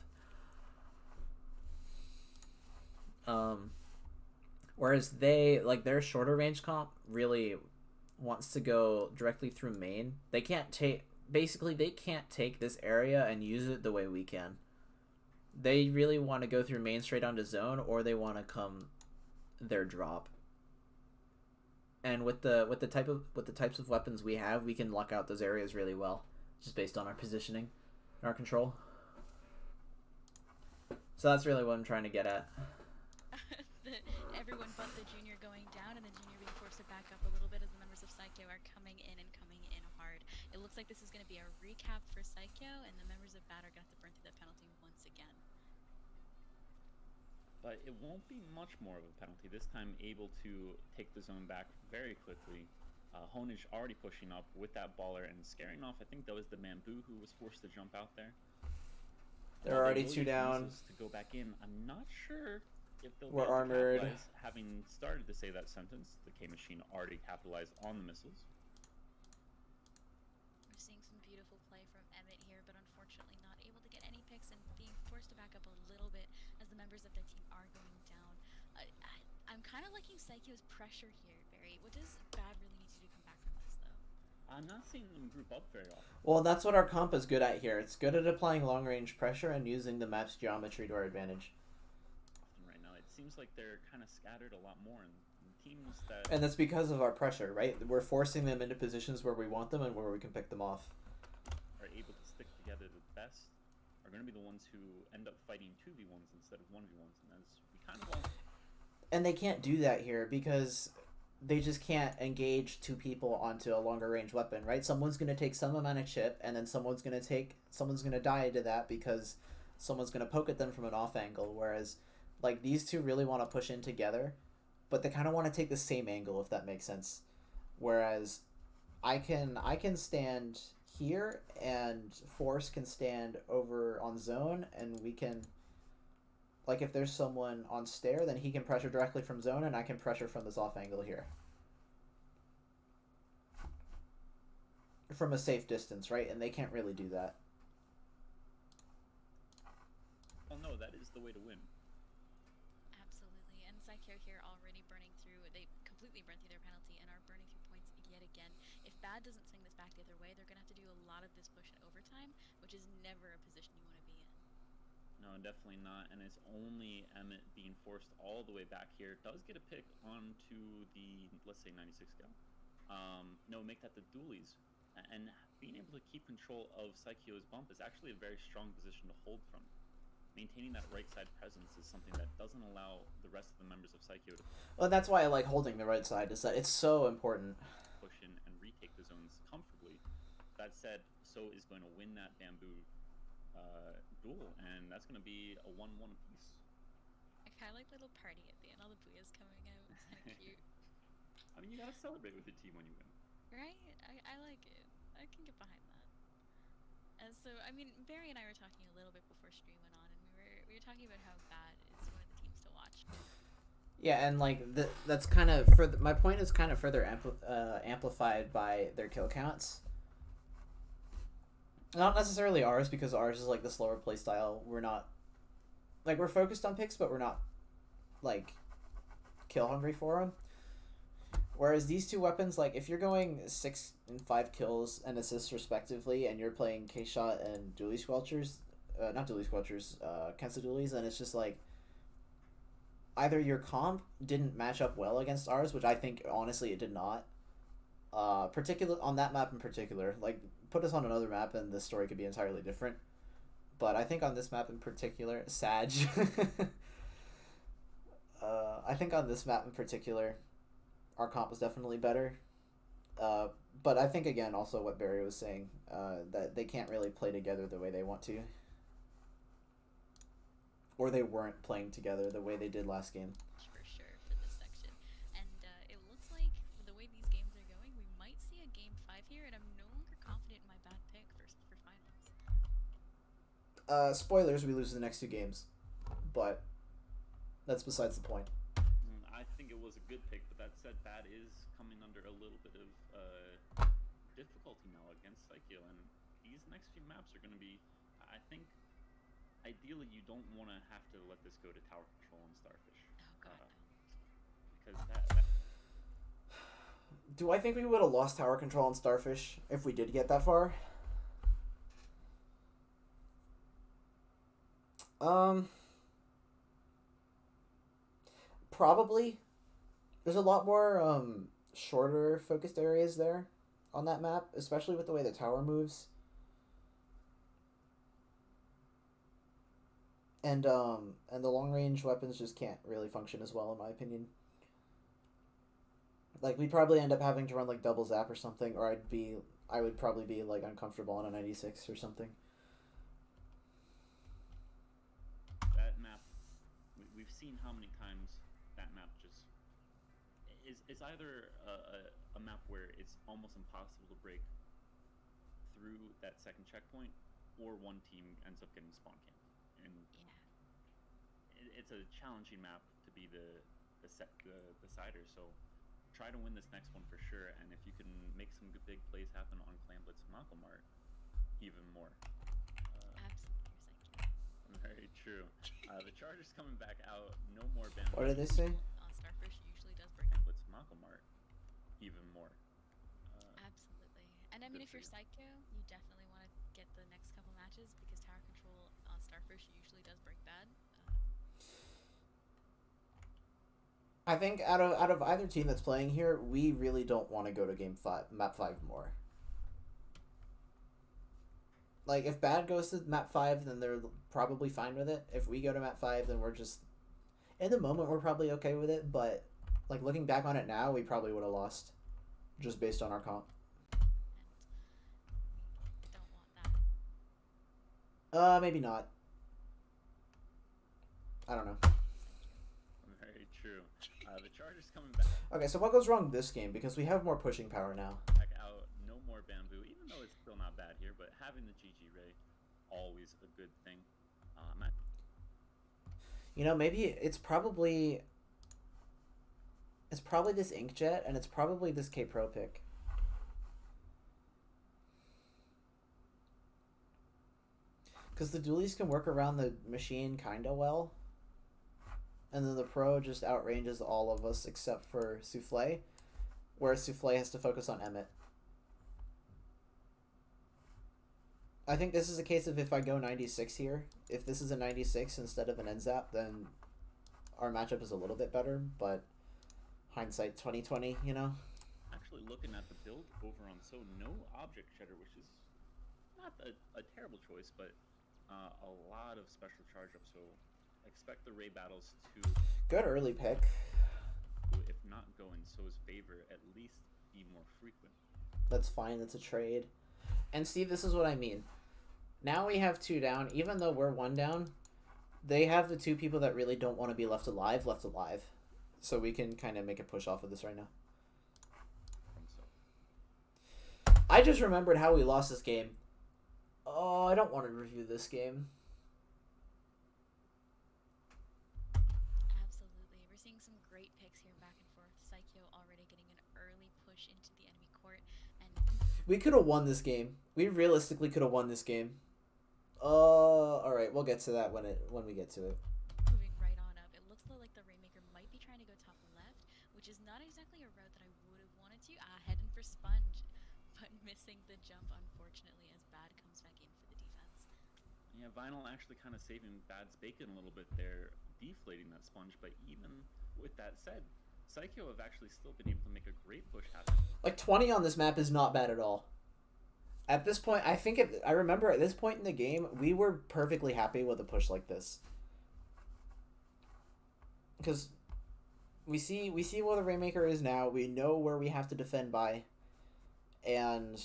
Whereas their shorter range comp really wants to go directly through main. They can't take this area and use it the way we can. They really want to go through main straight onto zone, or they want to come their drop. And with the types of weapons we have, we can lock out those areas really well, just based on our positioning and our control. So that's really what I'm trying to get at. everyone but the junior going down, and the junior being forced to back up a little bit as the members of Saikyo are coming in hard. It looks like this is going to be a recap for Saikyo, and the members of Bad are going to have to burn through the penalty once again. But it won't be much more of a penalty. This time able to take the zone back very quickly. Honage already pushing up with that baller and scaring off, I think that was the Mambu who was forced to jump out there. They're already 2 down. To go back in. I'm not sure if they'll We're be able armored. to capitalize. Having started to say that sentence, the K-Machine already capitalized on the missiles. We're seeing some beautiful play from Emmett here, but unfortunately not able to get any picks and being forced to back up a little bit as the members of their team are going down. I'm kind of liking Saikyo's pressure here, Barry. What does Bad really need to do to come back from this, though? I'm not seeing them group up very often. Well, that's what our comp is good at here. It's good at applying long-range pressure and using the map's geometry to our advantage. Right now, it seems like they're kind of scattered a lot more in teams that... And that's because of our pressure, right? We're forcing them into positions where we want them and where we can pick them off. Are able to stick together the best are going to be the ones who end up fighting 2v1s instead of 1v1s, and as we kind of want... And they can't do that here because they just can't engage 2 people onto a longer range weapon, right? Someone's going to take some amount of chip, and then someone's going to die to that because someone's going to poke at them from an off angle, whereas like these 2 really want to push in together, but they kind of want to take the same angle, if that makes sense. Whereas I can stand here and Force can stand over on zone, and we can, like, if there's someone on stair, then he can pressure directly from zone, and I can pressure from this off angle here. From a safe distance, right? And they can't really do that. Well, no, that is the way to win. Absolutely. And Saikyo here already burning through. They completely burned through their penalty and are burning through points yet again. If Bad doesn't swing this back the other way, they're going to have to do a lot of this push in overtime, which is never a position you want to be in. No, definitely not, and it's only Emmett being forced all the way back here. Does get a pick onto the, let's say, 96 gal. No, make that the dualies. And being able to keep control of Saikyo's bump is actually a very strong position to hold from. Maintaining that right side presence is something that doesn't allow the rest of the members of Saikyo to... Well, that's why I like holding the right side, is that it's so important. ...push in and retake the zones comfortably. That said, So is going to win that bamboo duel, and that's going to be a 1-1 apiece. I kind of like the little party at the end, all the booyahs coming out. It's kind of cute. I mean, you got to celebrate with your team when you win. Right? I like it. I can get behind that. So, I mean, Barry and I were talking a little bit before stream went on, and we were talking about how Bad is one of the teams to watch. Yeah, and like that's kind of my point is kind of further amplified by their kill counts. Not necessarily ours, because ours is like the slower play style. We're not like, we're focused on picks, but we're not like kill hungry for them. Whereas these two weapons, like if you're going 6 and 5 kills and assists respectively, and you're playing K-Shot and Dually Squelchers, not Dually Squelchers, Kensa Dualies, then it's just like either your comp didn't match up well against ours, which I think honestly it did not. Particular on that map in particular, like put us on another map and the story could be entirely different. But I think on this map in particular, Sag. I think on this map in particular, our comp was definitely better. But I think again also what Barry was saying, that they can't really play together the way they want to. Or they weren't playing together the way they did last game. For sure, for this section. And it looks like the way these games are going, we might see a game 5 here, and I'm no longer confident in my Bad pick for finals. Spoilers, we lose the next 2 games. But that's besides the point. I think it was a good pick, but that said, Bad is coming under a little bit of difficulty now against Saikyo, and these next few maps are going to be, I think, ideally you don't want to have to let this go to tower control and Starfish. Oh god, because that... Do I think we would have lost tower control on Starfish if we did get that far? Probably. There's a lot more shorter focused areas there on that map, especially with the way the tower moves. And the long range weapons just can't really function as well in my opinion. Like we'd probably end up having to run like double zap or something, or I would probably be like uncomfortable on a 96 or something. That map, we've seen how many times that map just is either a map where it's almost impossible to break through that second checkpoint, or one team ends up getting spawn camped. And it's a challenging map to be the decider. So try to win this next one for sure. And if you can make some good big plays happen on Clan Blitz and Mako Mart, even more. Absolutely, Very true. The Chargers coming back out. No more ban. What did they say? Starfish usually does break. Clan Blitz and Mako Mart, even more. Absolutely. And I mean, if you're Saikyo, you definitely want to get the next couple matches because tower control on Starfish usually does break bad. I think out of either team that's playing here, we really don't want to go to map 5 more. Like if Bad goes to map 5, then they're probably fine with it. If we go to map 5, then we're just in the moment we're probably okay with it, but like looking back on it now, we probably would have lost just based on our comp. And don't want that. Maybe not. I don't know. Very true. The Chargers coming back. Okay, so what goes wrong this game? Because we have more pushing power now. Back out, no more bamboo, even though it's still not bad here, but having the GG Ray, always a good thing. You know, maybe it's probably this Inkjet, and it's probably this K-Pro pick. Because the dualies can work around the machine kinda well. And then the Pro just outranges all of us except for Souffle, whereas Souffle has to focus on Emmett. I think this is a case of if I go 96 here, if this is a 96 instead of an NZAP, then our matchup is a little bit better, but hindsight 2020, you know? Actually looking at the build over on So, no object cheddar, which is not a terrible choice, but a lot of special charge up, so expect the Ray battles to... Good early pick. If not go in So's favor, at least be more frequent. That's fine, that's a trade. And see, this is what I mean. Now we have 2 down, even though we're 1 down, they have the 2 people that really don't want to be left alive. So we can kind of make a push off of this right now. I just remembered how we lost this game. Oh, I don't want to review this game. Absolutely. We're seeing some great picks here back and forth. Saikyo already getting an early push into the enemy court. And we could have won this game. We realistically could have won this game. Alright, we'll get to that when we get to it. Moving right on up. It looks like the Rainmaker might be trying to go top left, which is not exactly a route that I would have wanted to. Heading for Sponge, but missing the jump, unfortunately, as Bad comes back in for the defense. Yeah, Vinyl actually kind of saving Bad's bacon a little bit there, deflating that Sponge, but even with that said, Saikyo have actually still been able to make a great push happen. Like 20 on this map is not bad at all. At this point, I remember at this point in the game, we were perfectly happy with a push like this. Because we see where the Rainmaker is now. We know where we have to defend by. And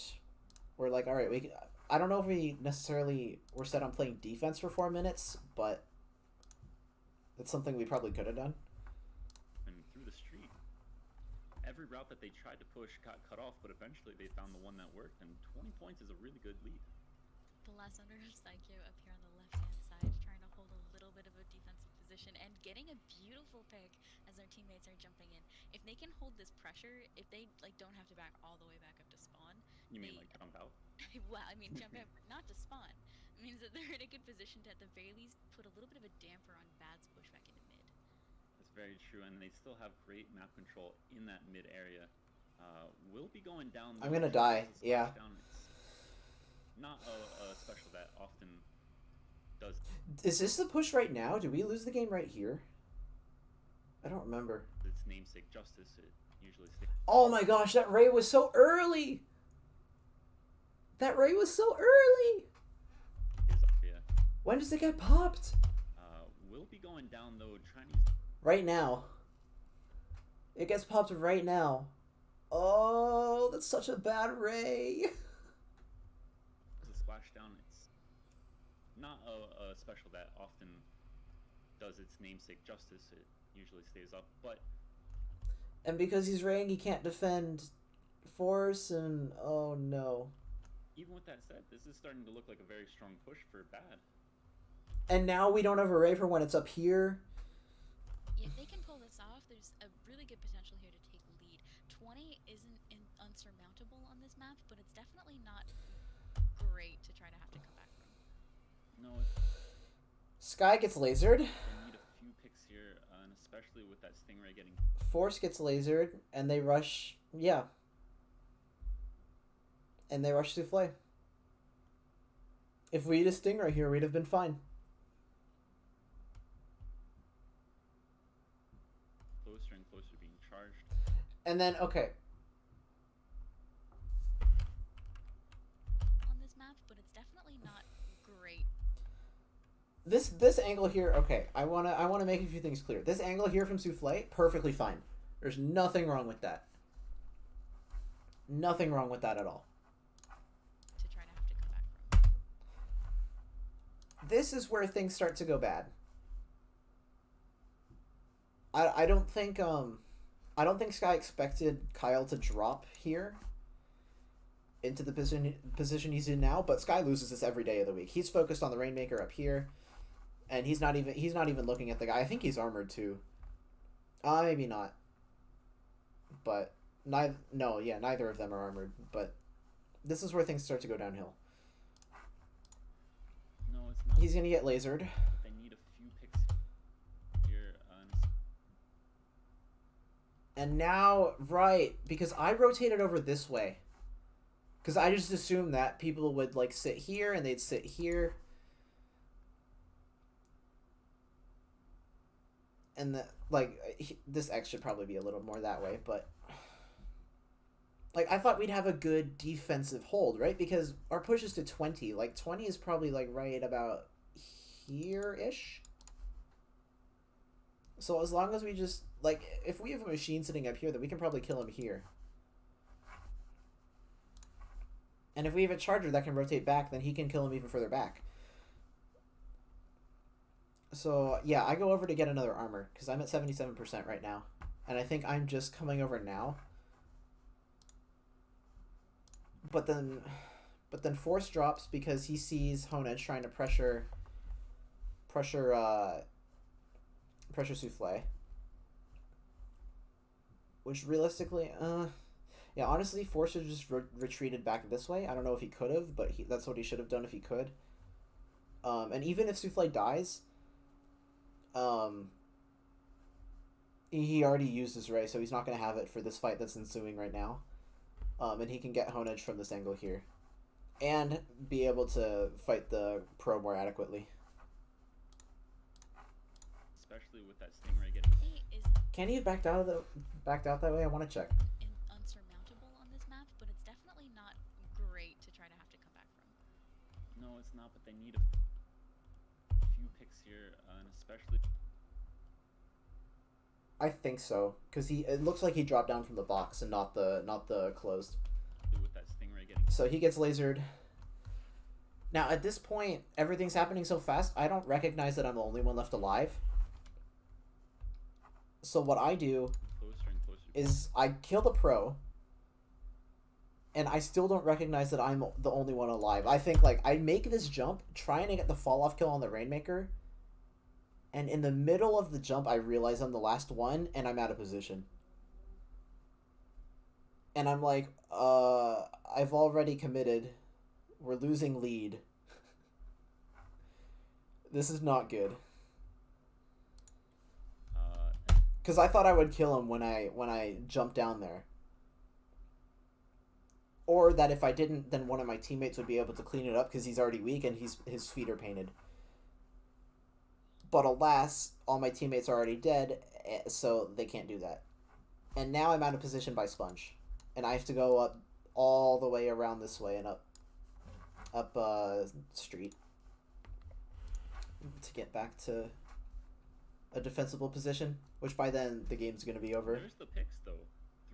we're like, all right, I don't know if we necessarily were set on playing defense for 4 minutes, but that's something we probably could have done. And through the street, every route that they tried to push got cut off, but eventually they found the one that worked, and 20 points is a really good lead. The last under of Saikyo up here on the left-hand side, trying to hold a little bit of a defensive position and getting a beautiful pick as their teammates are jumping in. If they can hold this pressure, if they don't have to back all the way back up to spawn. You mean like jump out? Well, I mean jump out, not to spawn. It means that they're in a good position to at the very least put a little bit of a damper on Bad's push back into mid. That's very true, and they still have great map control in that mid area. Will be going down. I'm gonna die. Yeah. It's not a special that often does. Is this the push right now? Did we lose the game right here? I don't remember. Its namesake Justice, it usually sticks. Oh my gosh, that Ray was so early! That Ray was so early! Yeah. When does it get popped? will be going down though. Chinese. Right now. It gets popped right now. Oh, that's such a bad ray. The splashdown. It's not a special that often does its namesake justice. It usually stays up, but. And because he's raying, he can't defend force, and oh no. Even with that said, this is starting to look like a very strong push for bad. And now we don't have a ray for when it's up here. If they can pull this off, there's a really good potential here to take lead. 20 isn't unsurmountable on this map, but it's definitely not great to try to have to come back from. No, Sky gets lasered. they need a few picks here, and especially with that Stingray getting. Force gets lasered, and they rush. Yeah. And they rush Souffle. If we had a Stingray here, we'd have been fine. Closer and closer being charged. And then, okay. On this map, but it's definitely not great. This angle here, okay. I wanna make a few things clear. This angle here from Souffle, perfectly fine. There's nothing wrong with that. Nothing wrong with that at all. To try to have to come back from. This is where things start to go bad. I don't think Sky expected Kyle to drop here into the position he's in now, but Sky loses this every day of the week. He's focused on the Rainmaker up here, and he's not even looking at the guy. I think he's armored too. Maybe not. But neither of them are armored, but this is where things start to go downhill. No, it's not. He's gonna get lasered. They need a few picks here. And now, right, because I rotated over this way. Because I just assumed that people would, like, sit here, and they'd sit here. And, this X should probably be a little more that way, but... Like, I thought we'd have a good defensive hold, right? Because our push is to 20. Like, 20 is probably, like, right about here-ish. So as long as we just, like, if we have a machine sitting up here, then we can probably kill him here. And if we have a charger that can rotate back, then he can kill him even further back. So, yeah, I go over to get another armor, because I'm at 77% right now. And I think I'm just coming over now. But then Force drops because he sees Honedge trying to pressure Souffle. Which realistically, yeah, honestly, Force should have just retreated back this way. I don't know if he could have, but that's what he should have done if he could. And even if Souffle dies, he already used his ray, so he's not going to have it for this fight that's ensuing right now. And he can get Honedge from this angle here. And be able to fight the pro more adequately. Especially with that Stingray getting. Can he have backed out that way? I want to check. Unsurmountable on this map, but it's definitely not great to try to have to come back from. No, it's not, but they need a few picks here, and especially. I think so, because it looks like he dropped down from the box and not the closed. With that Stingray getting. So he gets lasered. Now at this point, everything's happening so fast, I don't recognize that I'm the only one left alive. So what I do is I kill the pro, and I still don't recognize that I'm the only one alive. I think, like, I make this jump, trying to get the fall-off kill on the Rainmaker, and in the middle of the jump, I realize I'm the last one, and I'm out of position. And I'm like, I've already committed. We're losing lead. This is not good. Because I thought I would kill him when I jumped down there. Or that if I didn't, then one of my teammates would be able to clean it up because he's already weak and his feet are painted. But alas, all my teammates are already dead, so they can't do that. And now I'm out of position by Sponge. And I have to go up all the way around this way and up street to get back to a defensible position, which by then the game's going to be over. There's the picks, though.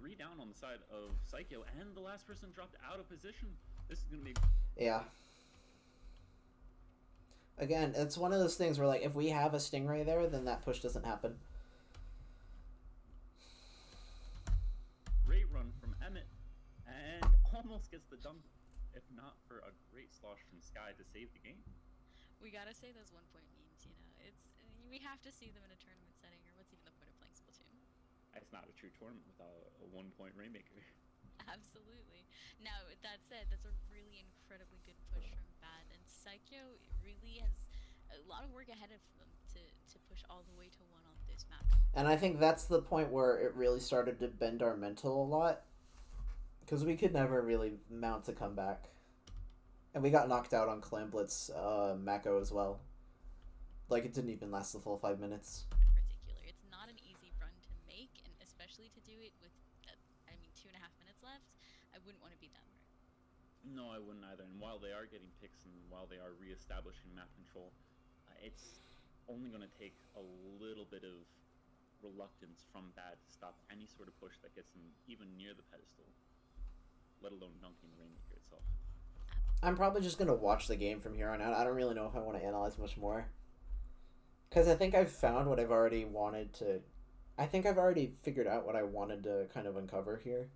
3 down on the side of Saikyo, and the last person dropped out of position. This is going to be... Yeah. Again, it's one of those things where, like, if we have a Stingray there, then that push doesn't happen. Great run from Emmett, and almost gets the dunk, if not for a great slosh from Sky to save the game. We gotta say those 1-point memes, you know. We have to see them in a tournament setting, or what's even the point of playing Splatoon? It's not a true tournament without a 1-point Rainmaker. Absolutely. Now, with that said, that's a really incredibly good push from Bad, and Saikyo really has a lot of work ahead of them to push all the way to 1 on this map. And I think that's the point where it really started to bend our mental a lot, because we could never really mount a comeback. And we got knocked out on Clamblitz Mako as well. Like, it didn't even last the full 5 minutes. In particular, it's not an easy run to make, and especially to do it with, 2.5 minutes left, I wouldn't want to beat that run. No, I wouldn't either. And while they are getting picks and while they are reestablishing map control, it's only going to take a little bit of reluctance from Bad to stop any sort of push that gets them even near the pedestal, let alone dunking the Rainmaker itself. I'm probably just going to watch the game from here on out. I don't really know if I want to analyze much more. Because I think I've found what I've already wanted to... I think I've already figured out what I wanted to kind of uncover here.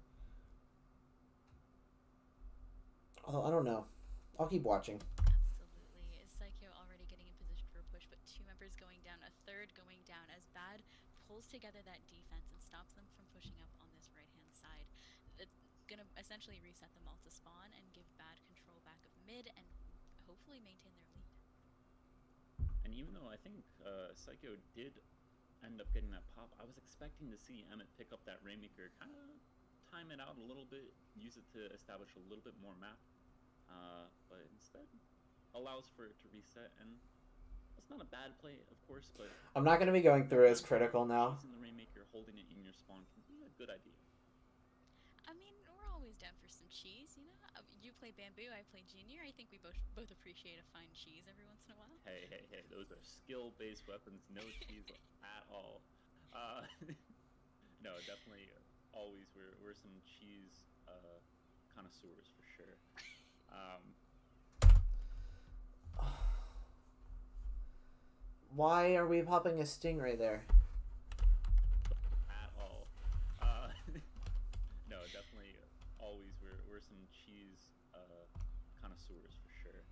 Although, I don't know. I'll keep watching. Absolutely. Is Saikyo already getting in position for a push, but 2 members going down, a third going down, as Bad pulls together that defense and stops them from pushing up on this right-hand side. It's going to essentially reset them all to spawn and give Bad control back of mid and hopefully maintain their lead. And even though I think Saikyo did end up getting that pop, I was expecting to see Emmett pick up that Rainmaker, kind of time it out a little bit, use it to establish a little bit more map, but instead allows for it to reset, and that's not a bad play, of course, but... I'm not going to be going through as critical now. Using the Rainmaker, holding it in your spawn can be a good idea. I mean, we're always down for some cheese, you know? You play Bamboo, I play Junior. I think we both appreciate a fine cheese every once in a while. Hey, those are skill-based weapons, no cheese at all. No, definitely, always, we're some cheese connoisseurs for sure. Why are we popping a Stingray there? At all. No, definitely, always, we're some cheese connoisseurs for sure.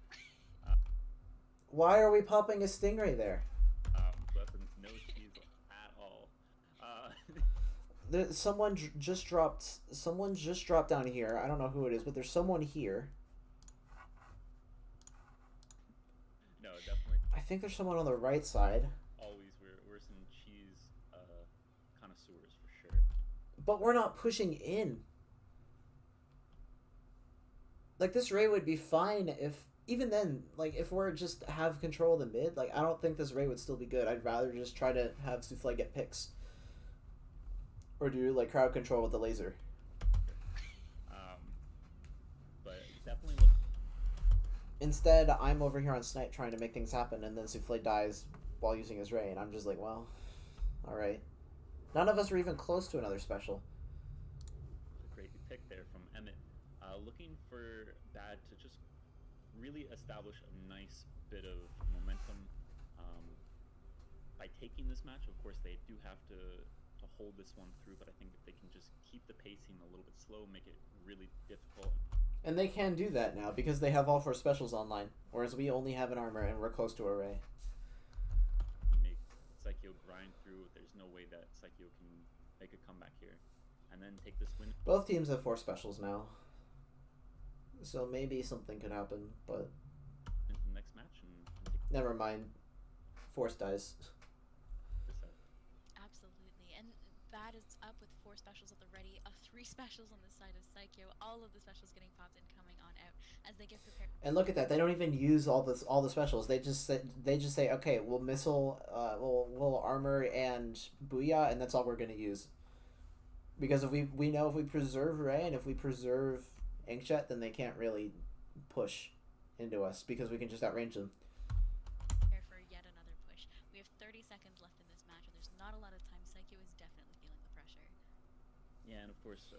Why are we popping a Stingray there? Weapons, no cheese at all. Someone just dropped down here. I don't know who it is, but there's someone here. No, definitely. I think there's someone on the right side. Always, we're some cheese connoisseurs for sure. But we're not pushing in. Like, this raid would be fine if... Even then, like, if we're just have control of the mid, like, I don't think this raid would still be good. I'd rather just try to have Souffle get picks. Or do, like, crowd control with the laser. But definitely look... Instead, I'm over here on Snipe trying to make things happen, and then Souffle dies while using his ray, and I'm just like, well, alright. None of us are even close to another special. A great pick there from Emmett. Looking for Bad to just really establish a nice bit of momentum by taking this match. Of course, they do have to hold this one through, but I think if they can just keep the pacing a little bit slow, make it really difficult. And they can do that now because they have all 4 specials online, whereas we only have an armor and we're close to a ray. Make Saikyo grind through. There's no way that Saikyo can make a comeback here, and then take this win. Both teams have 4 specials now, so maybe something could happen, but into the next match and take never mind. Force dies. this out. Absolutely. And Bad is up with 4 specials at the ready, 3 specials on the side of Saikyo, all of the specials getting popped and coming on out as they get prepared. And look at that! They don't even use all the specials. They just say, okay, we'll missile, we'll armor and booyah, and that's all we're gonna use. Because if we know if we preserve Ray and if we preserve Inkjet, then they can't really push into us because we can just outrange them. Prepare for yet another push. We have 30 seconds left in this match. sure. Yeah, and of course,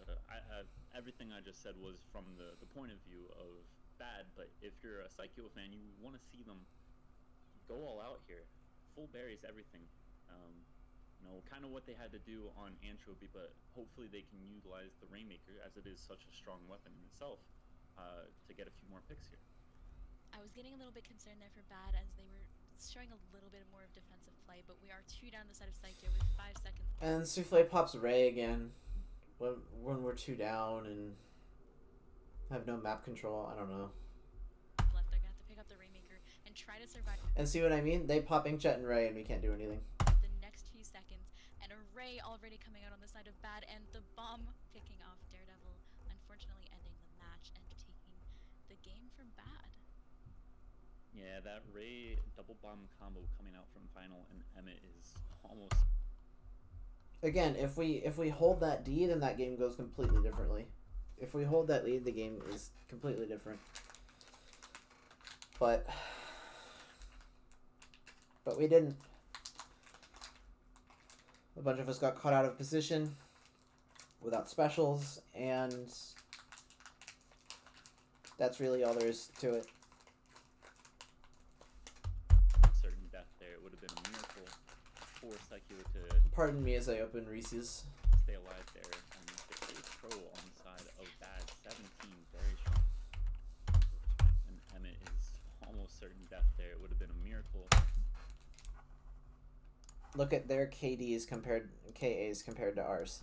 everything I just said was from the point of view of bad, but if you're a Saikyo fan, you want to see them go all out here. Full berries, everything. Kind of what they had to do on Anchovy, but hopefully they can utilize the Rainmaker, as it is such a strong weapon in itself, to get a few more picks here. I was getting a little bit concerned there for bad as they were showing a little bit more of defensive play, but we are 2 down the side of Saikyo with 5 seconds. And Souffle pops Ray again when we're 2 down and have no map control. I don't know. Left, they're gonna have to pick up the Rainmaker and try to survive. And see what I mean? They pop Inkjet and Ray and we can't do anything. The next few seconds, and a Ray already coming out on the side of bad, and the bomb picking off Daredevil, unfortunately ending the match and taking the game from bad. Yeah, that Ray double bomb combo coming out from final and Emmett is almost. Again, if we hold that D, then that game goes completely differently. If we hold that lead, the game is completely different. But we didn't. A bunch of us got caught out of position without specials, and that's really all there is to it. Certain death there. It would have been a miracle for Saikyo to Pardon me as I open Reese's. stay alive there. And the K Pro on the side of bad 17, very strong. And Emmett is almost certain death there. It would have been a miracle. Look at their KAs compared to ours.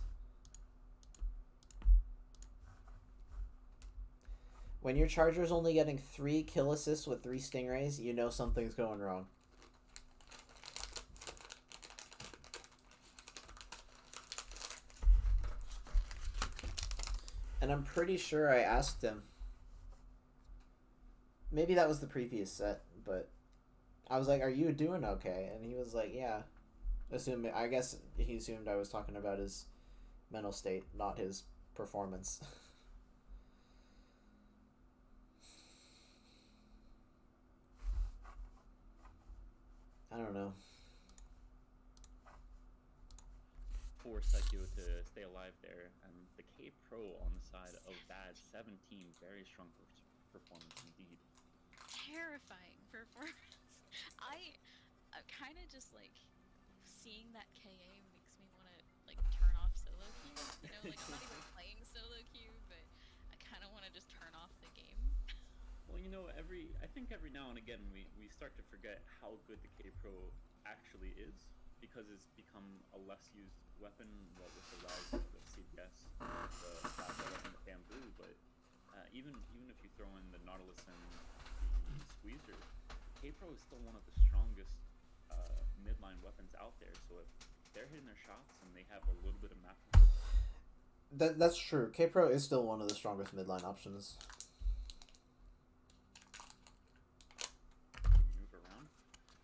When your Charger's only getting 3 kill assists with 3 Stingrays, you know something's going wrong. And I'm pretty sure I asked him. Maybe that was the previous set, but I was like, "Are you doing okay?" And he was like, "Yeah." I guess he assumed I was talking about his mental state, not his performance. I don't know. For Saikyo to stay alive there, and the K Pro on the side of bad 17, very strong performance indeed. Terrifying performance. I'm kind of just like seeing that KA makes me want to like turn off solo queue. Like I'm not even playing solo queue, but I kind of want to just turn off the game. Well, I think every now and again we start to forget how good the K Pro actually is, because it's become a less used weapon, with the rise of the CBS, the Flashlight and the Bamboo. But even if you throw in the Nautilus and the Squeezer, K Pro is still one of the strongest midline weapons out there. So if they're hitting their shots and they have a little bit of map control. That's true. K Pro is still one of the strongest midline options. Move around.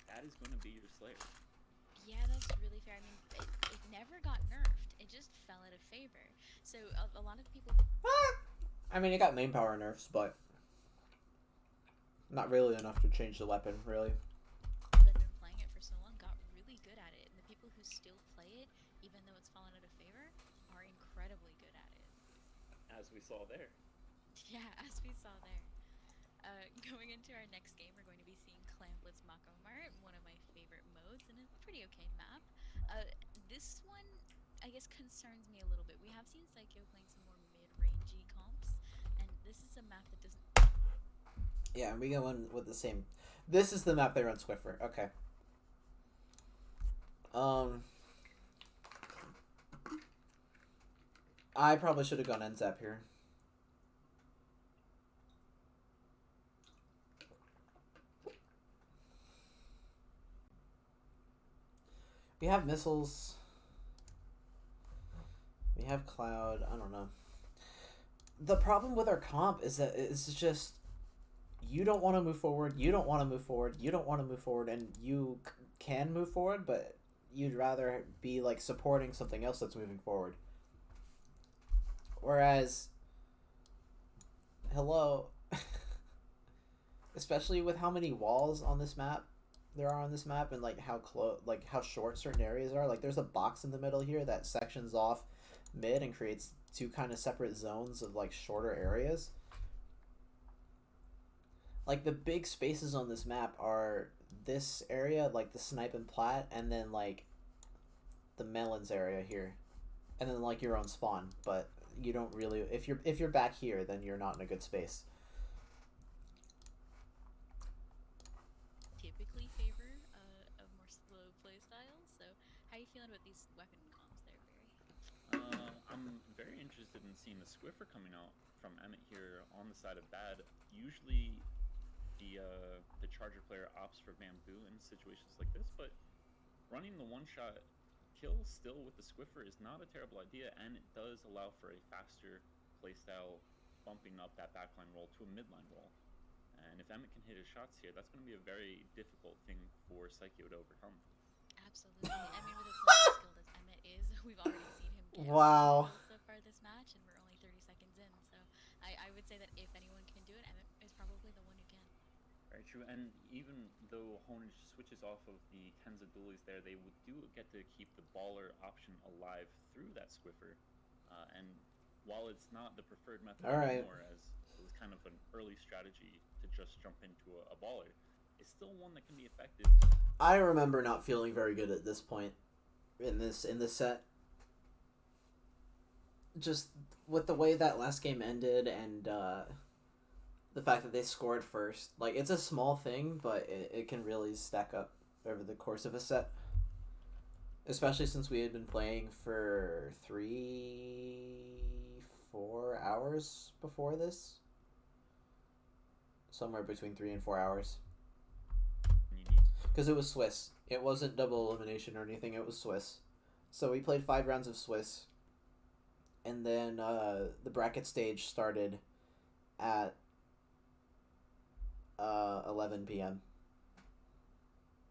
That is going to be your Slayer. Yeah, that's really fair. I mean, it never got nerfed. It just fell out of favor. So a lot of people. I mean, it got main power nerfs, but not really enough to change the weapon, really. That have been playing it for so long got really good at it, and the people who still play it, even though it's fallen out of favor, are incredibly good at it. As we saw there. Yeah, as we saw there. Going into our next game, we're going to be seeing Clan Blitz Mako Mart, one of my favorite modes, and a pretty okay map. This one, I guess, concerns me a little bit. We have seen Saikyo playing some more mid-rangey comps, and this is a map that doesn't. Yeah, and we go in with the same. This is the map they run Swiffer. Okay. I probably should have gone NZAP here. We have missiles. We have cloud. I don't know. The problem with our comp is that it's just you don't want to move forward. You don't want to move forward. You don't want to move forward, and you can move forward, but you'd rather be like supporting something else that's moving forward. Whereas, hello, especially with how many walls on this map there are on this map, and like how short certain areas are. Like there's a box in the middle here that sections off mid and creates two kind of separate zones of like shorter areas. Like the big spaces on this map are this area, like the snipe and plat, and then like the melons area here, and then like your own spawn. But you don't really, if you're back here, then you're not in a good space. Typically favor a more slow play style. So, how are you feeling about these weapon comps there, Barry? I'm very interested in seeing the Squiffer coming out from Emmett here on the side of bad. Usually, the Charger player opts for bamboo in situations like this, but running the one-shot kill still with the Squiffer is not a terrible idea, and it does allow for a faster playstyle, bumping up that backline roll to a midline roll. And if Emmett can hit his shots here, that's going to be a very difficult thing for Saikyo to overcome. Absolutely. I mean, with as skilled as Emmett is, we've already seen him get Wow. so far this match, and we're only 30 seconds in. So I would say that if anyone can do it, Emmett is probably the one who can. Very true, and even though Honage switches off of the Tenza dualies there, they do get to keep the baller option alive through that Squiffer. And while it's not the preferred method anymore, as it was kind of an early strategy to just jump into a baller, it's still one that can be effective. I remember not feeling very good at this point in this set. Just with the way that last game ended and the fact that they scored first. Like, it's a small thing, but it can really stack up over the course of a set. Especially since we had been playing for 3-4 hours before this. Somewhere between 3 and 4 hours. Because it was Swiss. It wasn't double elimination or anything, it was Swiss. So we played 5 rounds of Swiss. And then the bracket stage started at 11 p.m.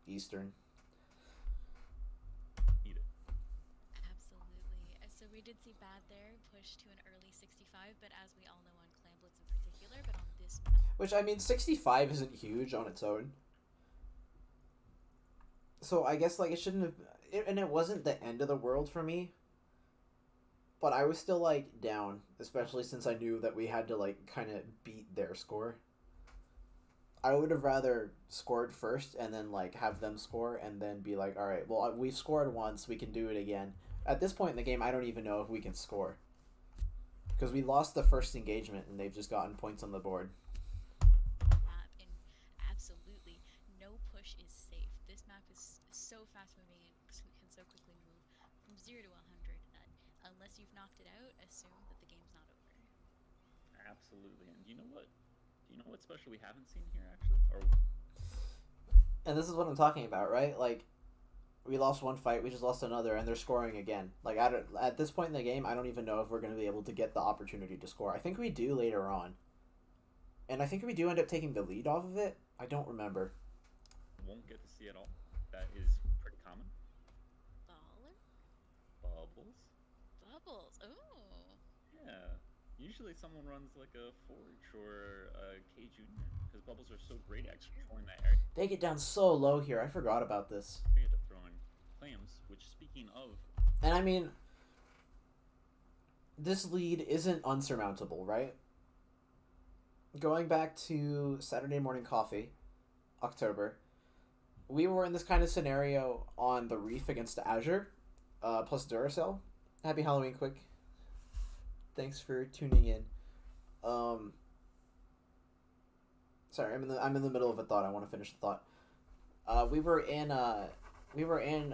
Eastern. Absolutely. So we did see Bad there push to an early 65, but as we all know on Clan Blitz in particular, but on this map... Which, I mean, 65 isn't huge on its own. So I guess, like, it shouldn't have... and it wasn't the end of the world for me. But I was still, like, down. Especially since I knew that we had to, like, kind of beat their score. I would have rather scored first and then, like, have them score and then be like, alright, well, we've scored once, we can do it again. At this point in the game, I don't even know if we can score. Because we lost the first engagement and they've just gotten points on the board. And absolutely, no push is safe. This map is so fast moving and can so quickly move from 0 to 100 that unless you've knocked it out, assume that the game's not over. Absolutely. And you know what? Do you know what special we haven't seen here, actually? And this is what I'm talking about, right? Like, we lost one fight, we just lost another, and they're scoring again. Like, at this point in the game, I don't even know if we're going to be able to get the opportunity to score. I think we do later on. And I think we do end up taking the lead off of it. I don't remember. Won't get to see it all. That is pretty common. Baller? Bubbles? Oh. Yeah. Usually someone runs like a Forge or a K Junior, because Bubbles are so great at controlling that area. They get down so low here. I forgot about this. We had to throw in clams, which, speaking of... And I mean, this lead isn't unsurmountable, right? Going back to Saturday Morning Coffee, October, we were in this kind of scenario on the Reef against Azure, plus Duracell. Happy Halloween, Quick. Thanks for tuning in. Sorry, I'm in the middle of a thought. I want to finish the thought. We were in a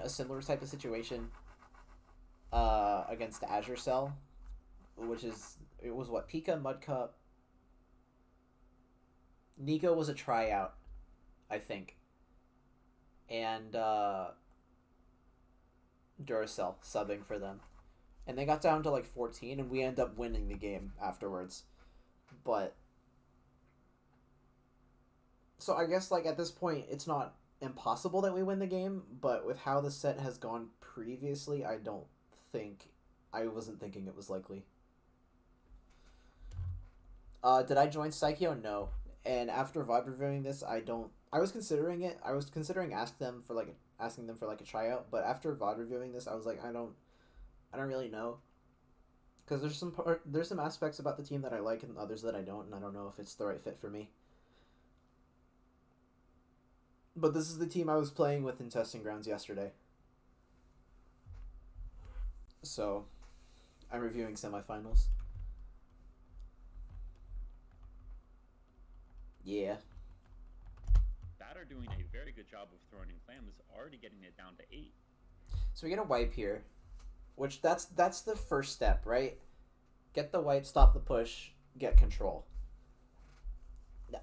similar type of situation against Azure Cell, it was what, Pika, Mud Cup. Nico was a tryout, I think, and Duracell subbing for them. And they got down to like 14, and we end up winning the game afterwards. But so I guess, like, at this point, it's not impossible that we win the game, but with how the set has gone previously, I wasn't thinking it was likely. Did I join Saikyo? No. And after VOD reviewing this, I was considering it. I was considering asking them for like a tryout, but after VOD reviewing this, I was like, I don't really know. Because there's some aspects about the team that I like and others that I don't, and I don't know if it's the right fit for me. But this is the team I was playing with in testing grounds yesterday. So, I'm reviewing semifinals. Yeah. That are doing a very good job of throwing in clams, already getting it down to 8. So we get a wipe here, which that's the first step, right? Get the wipe, stop the push, get control.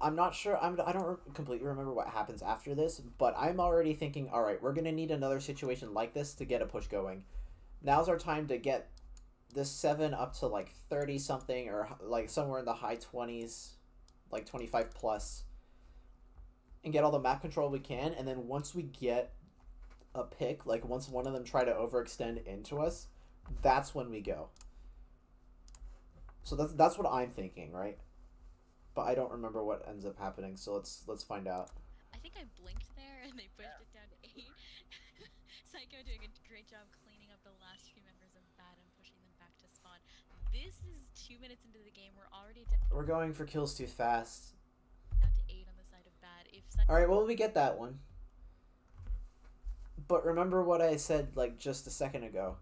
I'm not sure. I don't completely remember what happens after this, but I'm already thinking, all right, we're gonna need another situation like this to get a push going. Now's our time to get this 7 up to like 30 something, or like somewhere in the high 20s, like 25 plus, and get all the map control we can. And then once we get a pick, like once one of them try to overextend into us, that's when we go. So that's what I'm thinking, right? But I don't remember what ends up happening, so let's find out. I think I blinked there and they pushed it down to 8. Saikyo doing a great job cleaning up the last few members of BAD and pushing them back to spawn. This is 2 minutes into the game. We're already down We're going for kills too fast. to 8 on the side of BAD. Alright, well, we get that one. But remember what I said like just a second ago.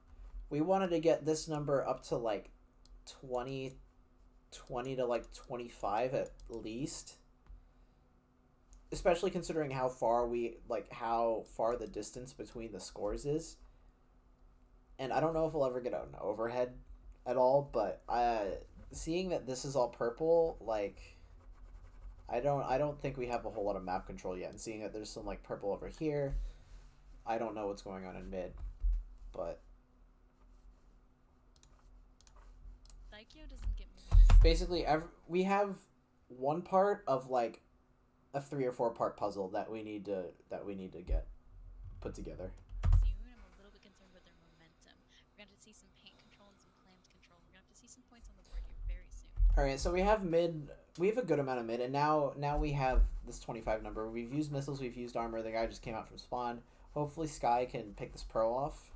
We wanted to get this number up to like 20 to like 25 at least. Especially considering how far the distance between the scores is. And I don't know if we'll ever get an overhead at all, but seeing that this is all purple, like I don't think we have a whole lot of map control yet. And seeing that there's some like purple over here, I don't know what's going on in mid, but Saikyo doesn't get moving. Basically we have one part of like a 3 or 4 part puzzle that we need to get put together. Soon, I'm a little bit concerned with their momentum. We're going to see some paint control and some clams control. We're going to have to see some points on the board here very soon. All right, so we have mid. We have a good amount of mid, and now we have this 25 number. We've used missiles, we've used armor. The guy just came out from spawn. Hopefully Sky can pick this pro off.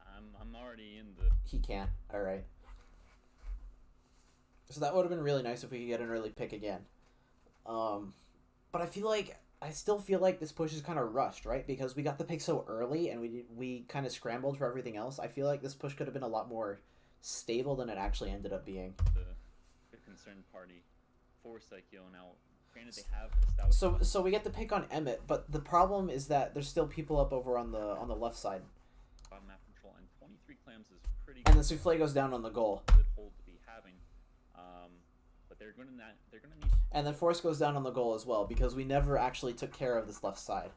I'm already in the... He can't. All right. So that would have been really nice if we could get an early pick again. But I still feel like this push is kind of rushed, right? Because we got the pick so early and we kind of scrambled for everything else. I feel like this push could have been a lot more stable than it actually ended up being. The concerned party for Saikyo now. Granted, they have established... So we get the pick on Emmett, but the problem is that there's still people up over on the left side. Map control, and 23 clams is pretty good. And the souffle goes down on the goal. Good hold to be having. But they're gonna need... And then Force goes down on the goal as well, because we never actually took care of this left side.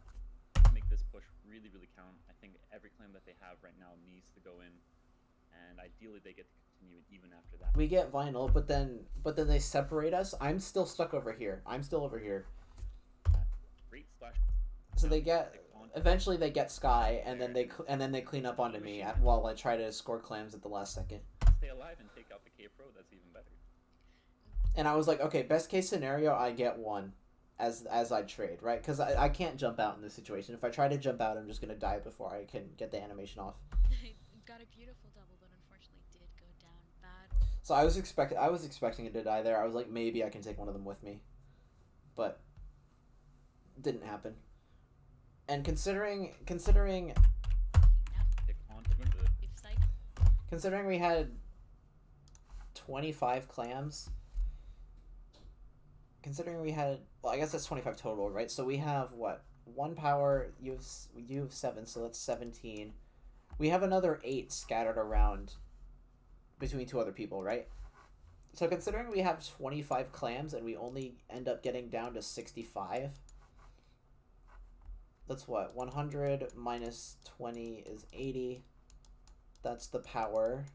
To make this push really count, I think every clam that they have right now needs to go in, and ideally they get to continue it even after that. We get Vinyl, but then they separate us. I'm still stuck over here. I'm still over here. Great splash. So eventually they get Sky, and then they clean up onto me while I try to score clams at the last second. Stay alive and take out the K Pro. That's even better. And I was like, okay, best case scenario, I get one as I trade, right? Because I can't jump out in this situation. If I try to jump out, I'm just going to die before I can get the animation off. Got a beautiful double, but unfortunately did go down bad. So I was expecting it to die there. I was like, maybe I can take one of them with me. But didn't happen. And considering we had 25 clams, considering we had, well, I guess that's 25 total, right? So we have what? 1 power, you have 7, so that's 17. We have another 8 scattered around between 2 other people, right? So considering we have 25 clams and we only end up getting down to 65, that's what? 100 minus 20 is 80. That's the power.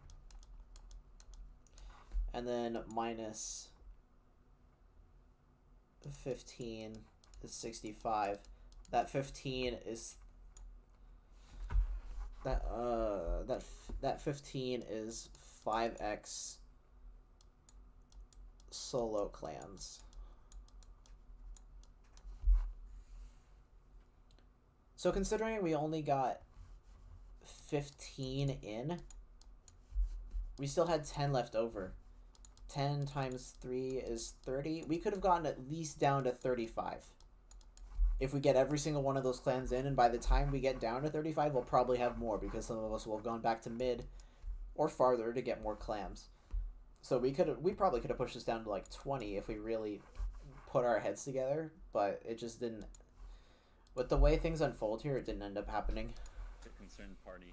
And then minus 15 is 65. That 15 is that 15 is 5x solo clams. So considering we only got 15 in, We still had 10 left over. 10 times 3 is 30. We could have gotten at least down to 35. If we get every single one of those clans in, and by the time we get down to 35, we'll probably have more because some of us will have gone back to mid or farther to get more clams. So we probably could have pushed this down to like 20 if we really put our heads together, but it just didn't. With the way things unfold here, it didn't end up happening. The concerned party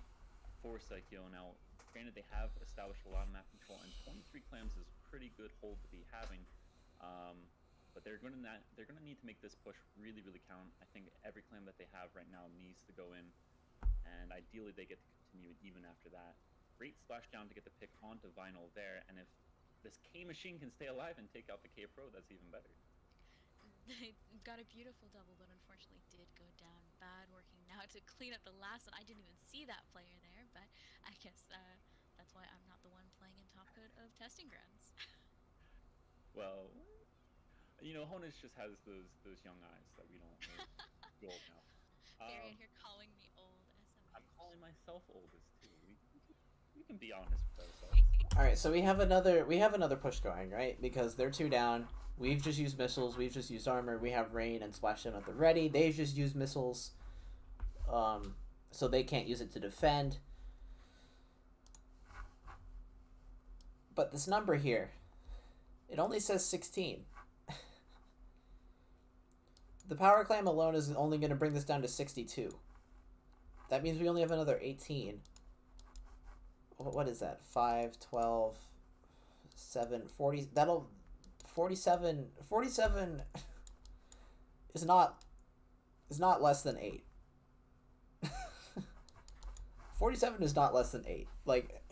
for Saikyo now. Granted, they have established a lot of map control, and 23 clams is a pretty good hold to be having. But they're going to need to make this push really, really count. I think every clam that they have right now needs to go in, and ideally they get to continue it even after that. Great splashdown to get the pick onto Vinyl there, and if this K machine can stay alive and take out the K Pro, that's even better. They got a beautiful double, but unfortunately did go down. Bad working now to clean up the last one. I didn't even see that player there, but I guess that's why I'm not the one playing in top code of testing grounds. Well, you know, Honus just has those young eyes that we don't know. Gold now. Barry, and you're calling me old SMH. I'm calling myself oldest too. We can be honest with ourselves. All right, so we have another push going, right? Because they're 2 down. We've just used missiles. We've just used armor. We have rain and splashdown at the ready. They've just used missiles, so they can't use it to defend. But this number here, it only says 16. The power clam alone is only going to bring this down to 62. That means we only have another 18. What is that? 5, 12, 7, 40. That'll 47. 47 is not less than 8. 47 is not less than 8. Like,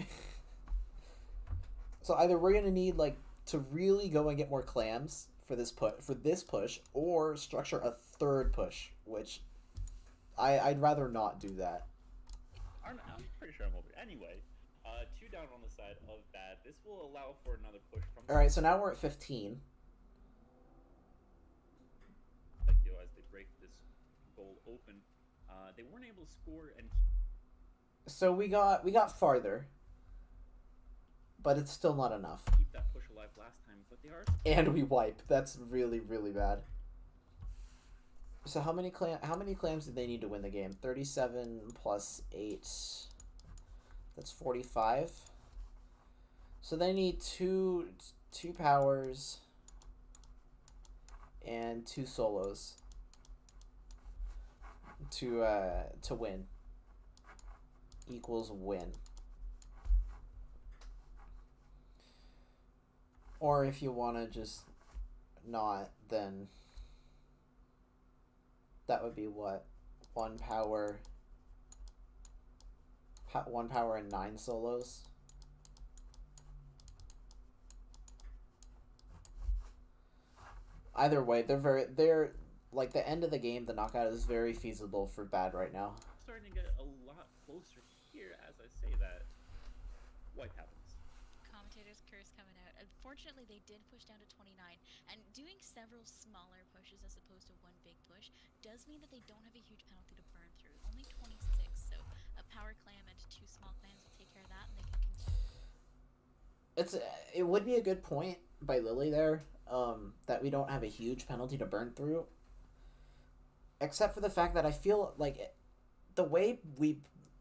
so either we're gonna need like to really go and get more clams for this push, or structure a third push, which I'd rather not do that. I'm pretty sure I'm over. Anyway, 2 down on the side of bad. This will allow for another push from. All right, so now we're at 15. Saikyo, as they break this goal open, they weren't able to score, and so we got farther, but it's still not enough. Keep that push alive last time, but they are. And we wipe. That's really, really bad. So how many clams did they need to win the game? 37 plus 8. That's 45. So they need two powers and 2 solos to win. Equals win. Or if you want to just not, then that would be what? 1 power and 9 solos. Either way, they're like the end of the game. The knockout is very feasible for bad right now. Starting to get a lot closer here as I say that. Wipe happens. Commentator's curse coming out. Unfortunately, they did push down to 29, and doing several smaller pushes as opposed to one big push does mean that they don't have a huge penalty to burn through. Only 26, so a power clam and 2 small clams will take care of that, and they can continue. It would be a good point by Lily there, that we don't have a huge penalty to burn through. Except for the fact that I feel like the way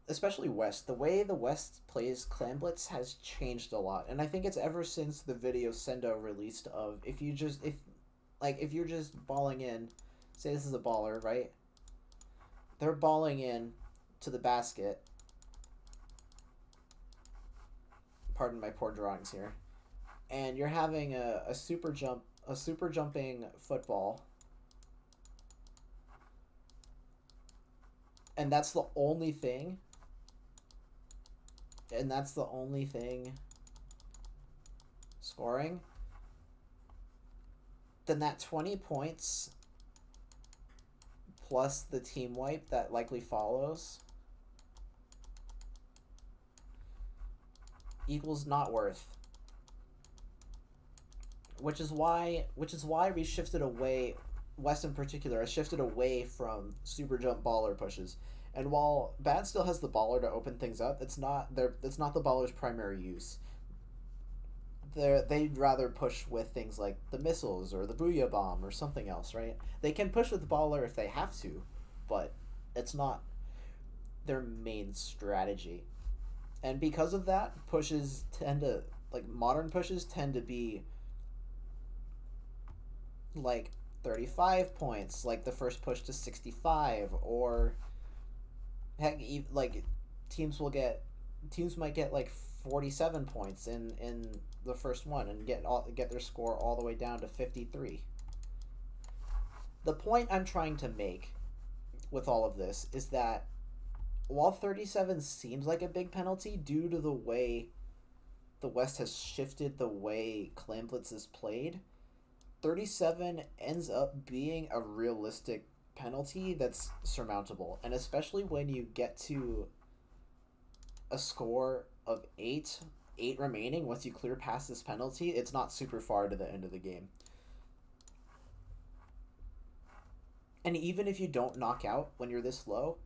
especially West, the way the West plays Clan Blitz has changed a lot. And I think it's ever since the video Sendo released of if you're just balling in, say this is a baller, right? They're balling in to the basket. Pardon my poor drawings here. And you're having a super jumping football. And that's the only thing. Scoring. Then that 20 points plus the team wipe that likely follows equals not worth. Which is why we shifted away. West in particular has shifted away from super jump baller pushes. And while Bad still has the baller to open things up, it's not the baller's primary use. they'd rather push with things like the missiles or the Booyah Bomb or something else, right? They can push with Baller if they have to, but it's not their main strategy. And because of that, pushes tend to like modern pushes tend to be like 35 points, like the first push to 65, or heck, like teams will get teams might get like 47 points in the first one and get their score all the way down to 53. The point I'm trying to make with all of this is that while 37 seems like a big penalty due to the way the West has shifted the way Clan Blitz is played, 37 ends up being a realistic penalty that's surmountable. And especially when you get to a score of 8 remaining, once you clear past this penalty, it's not super far to the end of the game. And even if you don't knock out when you're this low,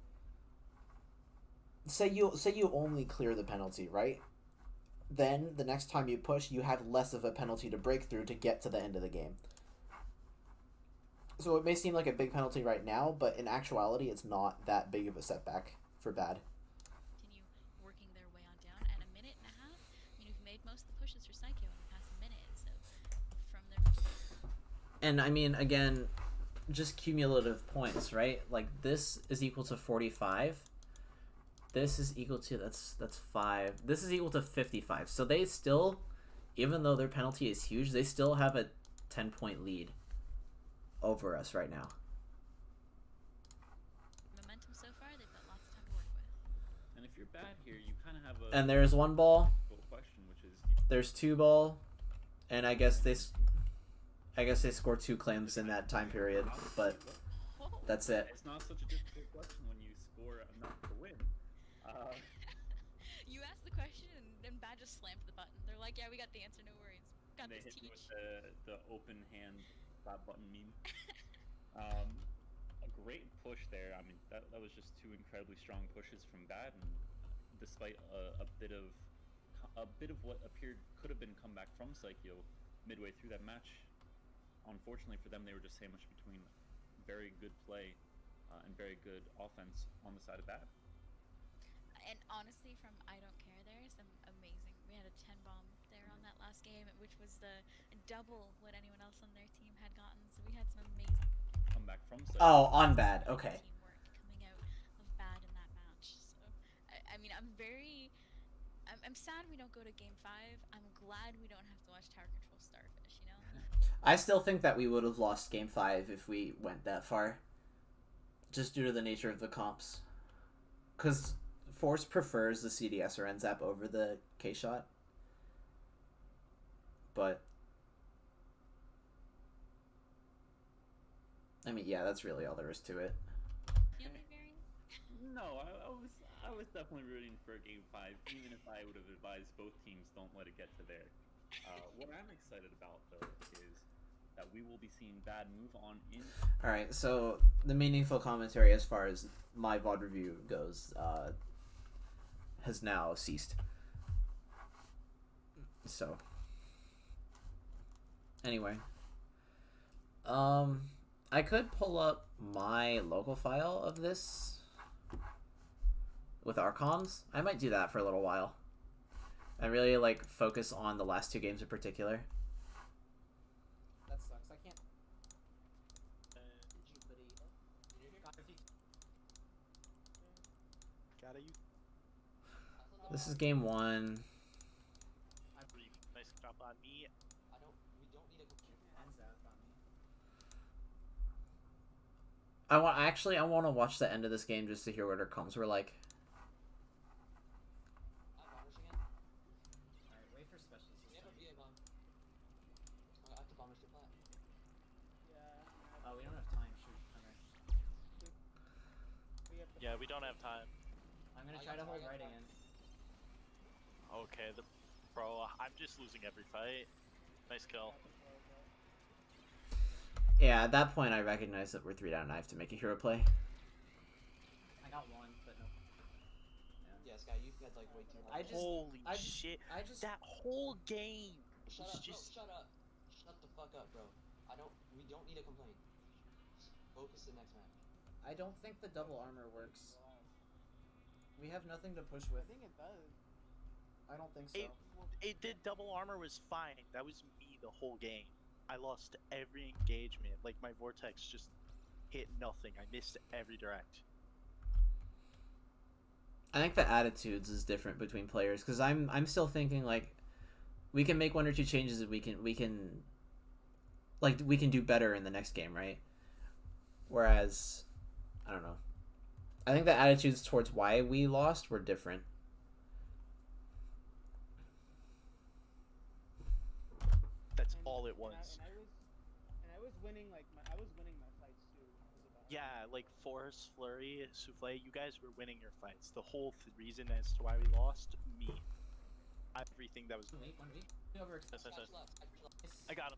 say you only clear the penalty, right? Then the next time you push, you have less of a penalty to break through to get to the end of the game. So it may seem like a big penalty right now, but in actuality, it's not that big of a setback for bad. Continue working their way on down. And a minute and a half, you've made most of the pushes for Saikyo in the past minute. So from there. And I mean, again, just cumulative points, right? Like this is equal to 45. This is equal to that's 5. This is equal to 55. So they still, even though their penalty is huge, they still have a 10-point lead over us right now. Momentum so far, they've got lots of time to work with. And if you're bad here, you kind of have a. And there's one ball. Question, which is. There's 2 ball, and I guess they scored 2 claims in that time period, but that's it. It's not such a difficult question when you score enough to win. You asked the question, and Bad just slammed the button. They're like, "Yeah, we got the answer. No worries. Got They this hit me teach." with the open hand that button meme. A great push there. I mean, that was just 2 incredibly strong pushes from Bad, and despite a bit of what appeared could have been comeback from Saikyo midway through that match, unfortunately for them, they were just sandwiched between very good play and very good offense on the side of Bad. And honestly, from I Don't Care, there some amazing. We had a 10 bomb there on that last game, which was the double what anyone else on their team had gotten. So we had some amazing comeback from Saikyo. Oh, on Bad. Okay. Teamwork coming out of Bad in that match. So I mean, I'm sad we don't go to game 5. I'm glad we don't have to watch Tower Control Starfish. You know. I still think that we would have lost game 5 if we went that far, just due to the nature of the comps, because Force prefers the CDS or NZAP over the K-Shot. But I mean, yeah, that's really all there is to it. No, I was definitely rooting for game 5, even if I would have advised both teams don't let it get to there. What I'm excited about though is that we will be seeing Bad move on in. All right, so the meaningful commentary as far as my VOD review goes has now ceased. So anyway, I could pull up my local file of this with our comms. I might do that for a little while. I really like focus on the last 2 games in particular. That sucks. I can't. This is game 1. Nice job on me. I want to watch the end of this game just to hear what our comms were like. Alright, wait for specialists. Oh, we don't have time. Shoot. Okay. Yeah, we don't have time. I'm gonna try to hold right in. Okay, bro, I'm just losing every fight. Nice kill. Yeah, at that point I recognize that we're 3 down and I have to make a hero play. I got 1, but no. Yeah, Sky, you had like way too much. Holy shit! That whole game Shut It's up, bro. just- Shut up. Shut the fuck up, bro. We don't need to complain. Just focus the next match. I don't think the double armor works. We have nothing to push I with. think it does. I don't think so. It did double armor was fine. That was me the whole game. I lost every engagement. Like my vortex just hit nothing. I missed every direct. I think the attitudes is different between players because I'm still thinking like we can make one or two changes and we can do better in the next game, right? Whereas I don't know. I think the attitudes towards why we lost were different. That's And- all it and was. I was winning I was winning my fights too. Because of that. Yeah, like Force, Flurry, Souffle, you guys were winning your fights. The whole reason as to why we lost, me. Everything that was. Wait, 1v. Yes, Scratch left. Scratch left. I got him.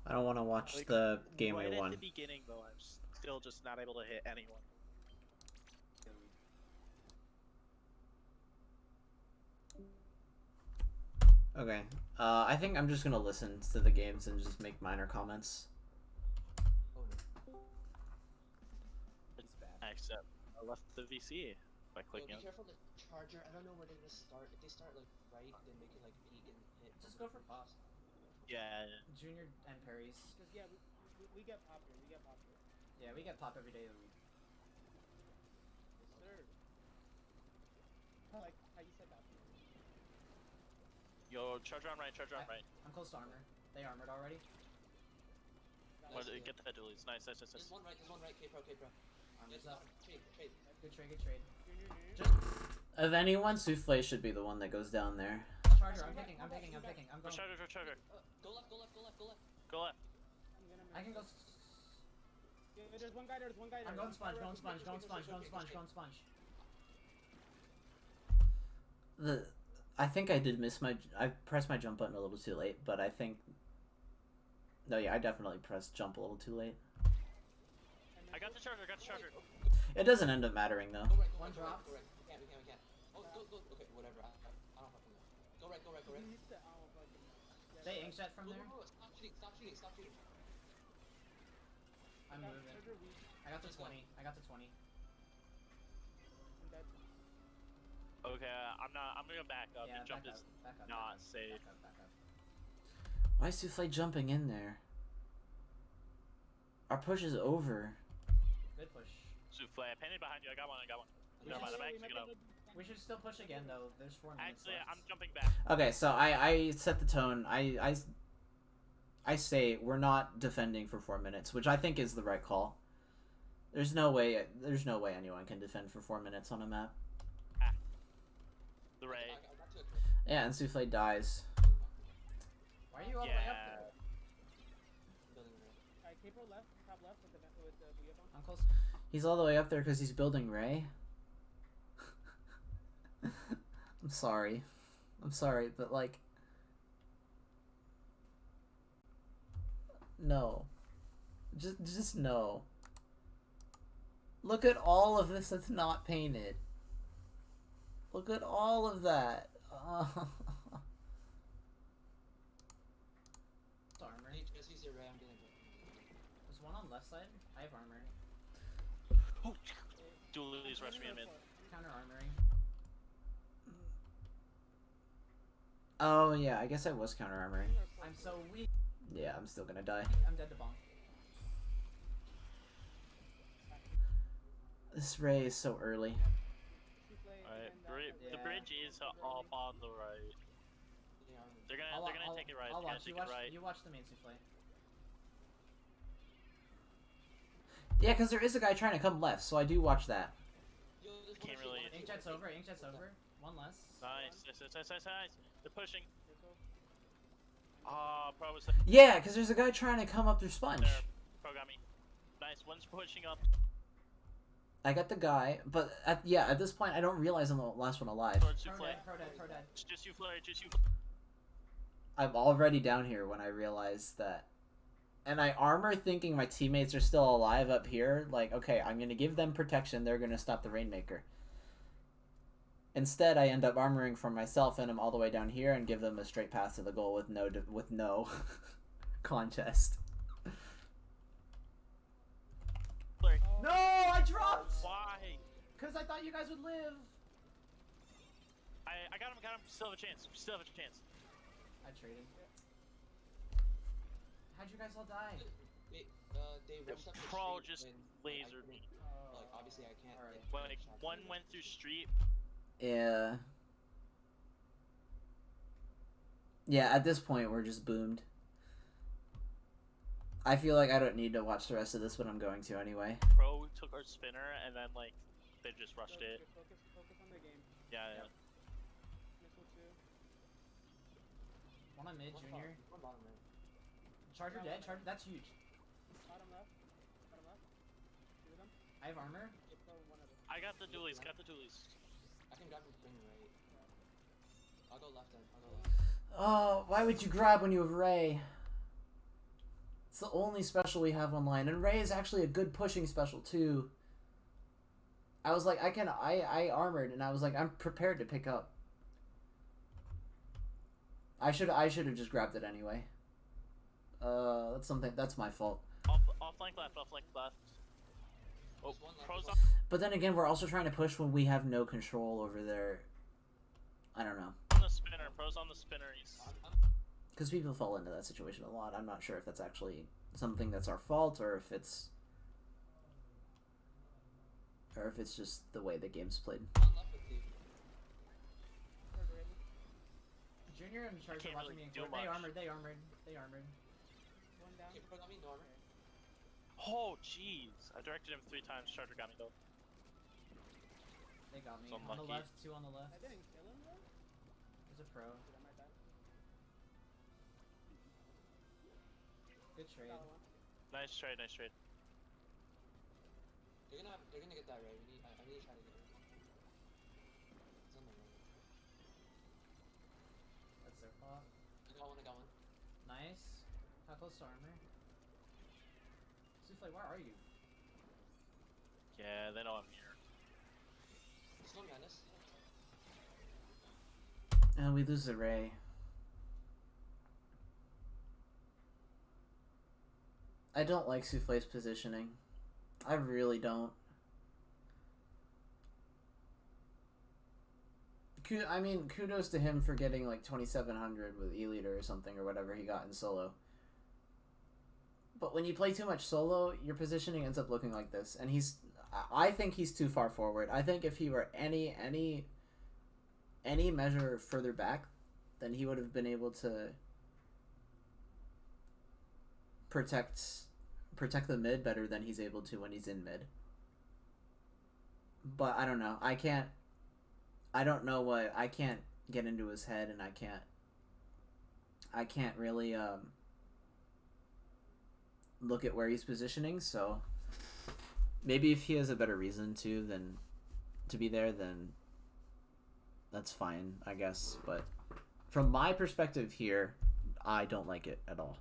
I don't want to watch Like, the game right we at won. the beginning, though, I'm still just not able to hit anyone. Okay. I think I'm just gonna listen to the games and just make minor comments. Oh no. It's bad. Except I left the VC by Yo, clicking be on. careful the charger. I don't know where they're gonna start. If they start like right, then they can like peek and hit. Just go for pops. Yeah, Junior and Perry's. Because yeah, we get pop here. We get pop here. Yeah, we get pop every day of the week. Yes, sir. Like how you said that. yo, charger on right, charger on right. I'm close to armor. They armored already. Nice, What, dude. get the dualies. Nice, nice, nice, There's nice. one right. There's one right. K-Pro. Armor's Yes, up. trade. Good trade, good trade. Junior. Just of anyone, Souffle should be the one that goes down there. Charger, I'm picking. I'm going. For charger, for charger. Go left. Go left. I'm gonna. I can go. Yeah, there's one guy there. There's one guy there. I'm going One guy sponge, there. going sponge. I think I did miss I pressed my jump button a little too late, but I think. No, yeah, I definitely pressed jump a little too late. I got the charger, It doesn't end up mattering though. Go right. One Go right. dropped. Go right. We can't. Oh, go. Okay, whatever. I don't fucking know. Go right. You said, oh, fucking. Yeah, They go right. inkjet from there. Go. Stop shooting. I'm Got moving. charger weak. I got the 20. I'm dead. Okay, I'm gonna back up. Yeah, The jump back is up, not safe. Back up. Why is Souffle jumping in there? Our push is over. Good push. Souffle, painted behind you. I got one. Never mind, I'm actually gonna. We should still push again though. There's 4 minutes Actually, left. I'm jumping back. Okay, so I set the tone. I say we're not defending for 4 minutes, which I think is the right call. There's no way anyone can defend for 4 minutes on a map. The Ray. I got to it. Yeah, and Souffle dies. Why are you all the way up Yeah. there? Building a ring. Alright, K-Pro left, top left with the Booyah bomb. I'm close. He's all the way up there because he's building Ray. I'm sorry, but like, no, just no. Look at all of this that's not painted. Look at all of that. Armor. Hey, just use your ray. I'm getting it. There's one on left side. I have armor. Dualies rush me in mid. Counter armoring. Oh yeah, I guess I was counter armoring. I'm so weak. Yeah, I'm still gonna die. I'm dead to bomb. This Ray is so early. Alright, Yeah. the bridge is up on the right. Yeah, They're gonna take it right. I'll They're gonna watch. take You watch. it right. You watch the main Souffle. Yeah, because there is a guy trying to come left, so I do watch that. Yo, there's Can't one really- shit, Inkjet's over. Inkjet's over. One less. Nice. They're pushing. Pro was Yeah, because there's a guy trying to come up through sponge. there. Pro got me. Nice. One's pushing up. I got the guy, but at this point I don't realize I'm the last one alive. Towards Pro Souffle. dead. Just you flare. I'm already down here when I realize that. And I armor thinking my teammates are still alive up here. Like, okay, I'm going to give them protection. They're going to stop the Rainmaker. Instead, I end up armoring for myself and I'm all the way down here and give them a straight pass to the goal with no contest. No, I dropped! Why? Because I thought you guys would live. I got him. Still have a chance. Still have a chance. I traded. How'd you guys all die? They The rushed up the pro street just when I lasered me. couldn't- Like, obviously I can't. Alright. get Like shots one anyway. went through street. Yeah. Yeah, at this point, we're just boomed. I feel like I don't need to watch the rest of this, but I'm going to anyway. Pro took our spinner and then like they just rushed it. Focus on the game. Yeah. Yep. Missile 2. One on mid, One Junior. One bottom right. Charger dead. Charger. That's huge. Bottom left. Bottom left. Two of them. I have armor. Just throw one of them. I got the dualies. Got the dualies. I can grab him from right. I'll go left then. I'll go left. Oh, why would you grab when you have Ray? It's the only special we have online, and Ray is actually a good pushing special too. I was like, I armored, and I was like, I'm prepared to pick up. I should have just grabbed it anyway. That's my fault. Off flank left. Off flank left. Oh, There's one left, pros there's on. one- But then again, we're also trying to push when we have no control over their. I don't know. On the spinner. Pros on the spinner. I'm Because people fall into that situation a lot. I'm not sure if that's actually something that's our fault or if it's just the way the game's played. one left with you. Charger ready. Junior and Charger can't watching really me in do court. much. They armored. One down. Okay, bro, got me no armor. Oh jeez. I directed him 3 times. Charger got me though. They got me. So On the unlucky. left, 2 on the left. I didn't kill him though. There's a pro. Dude, I might die. Good trade. Got one. Nice trade. Nice trade. They're gonna get that right. I need to try to get it. It's on the right. That's their fault. I got one. Nice. How close to armor? Souffle, where are you? Yeah, they know I'm here. There's no menace. And we lose the Ray. I don't like Souffle's positioning. I really don't. I mean, kudos to him for getting like 2700 with E-Leader or something or whatever he got in solo. But when you play too much solo, your positioning ends up looking like this. And I think he's too far forward. I think if he were any measure further back, then he would have been able to protect the mid better than he's able to when he's in mid. But I don't know. I can't get into his head, and I can't really look at where he's positioning, so maybe if he has a better reason to be there, then that's fine, I guess. But from my perspective here, I don't like it at all.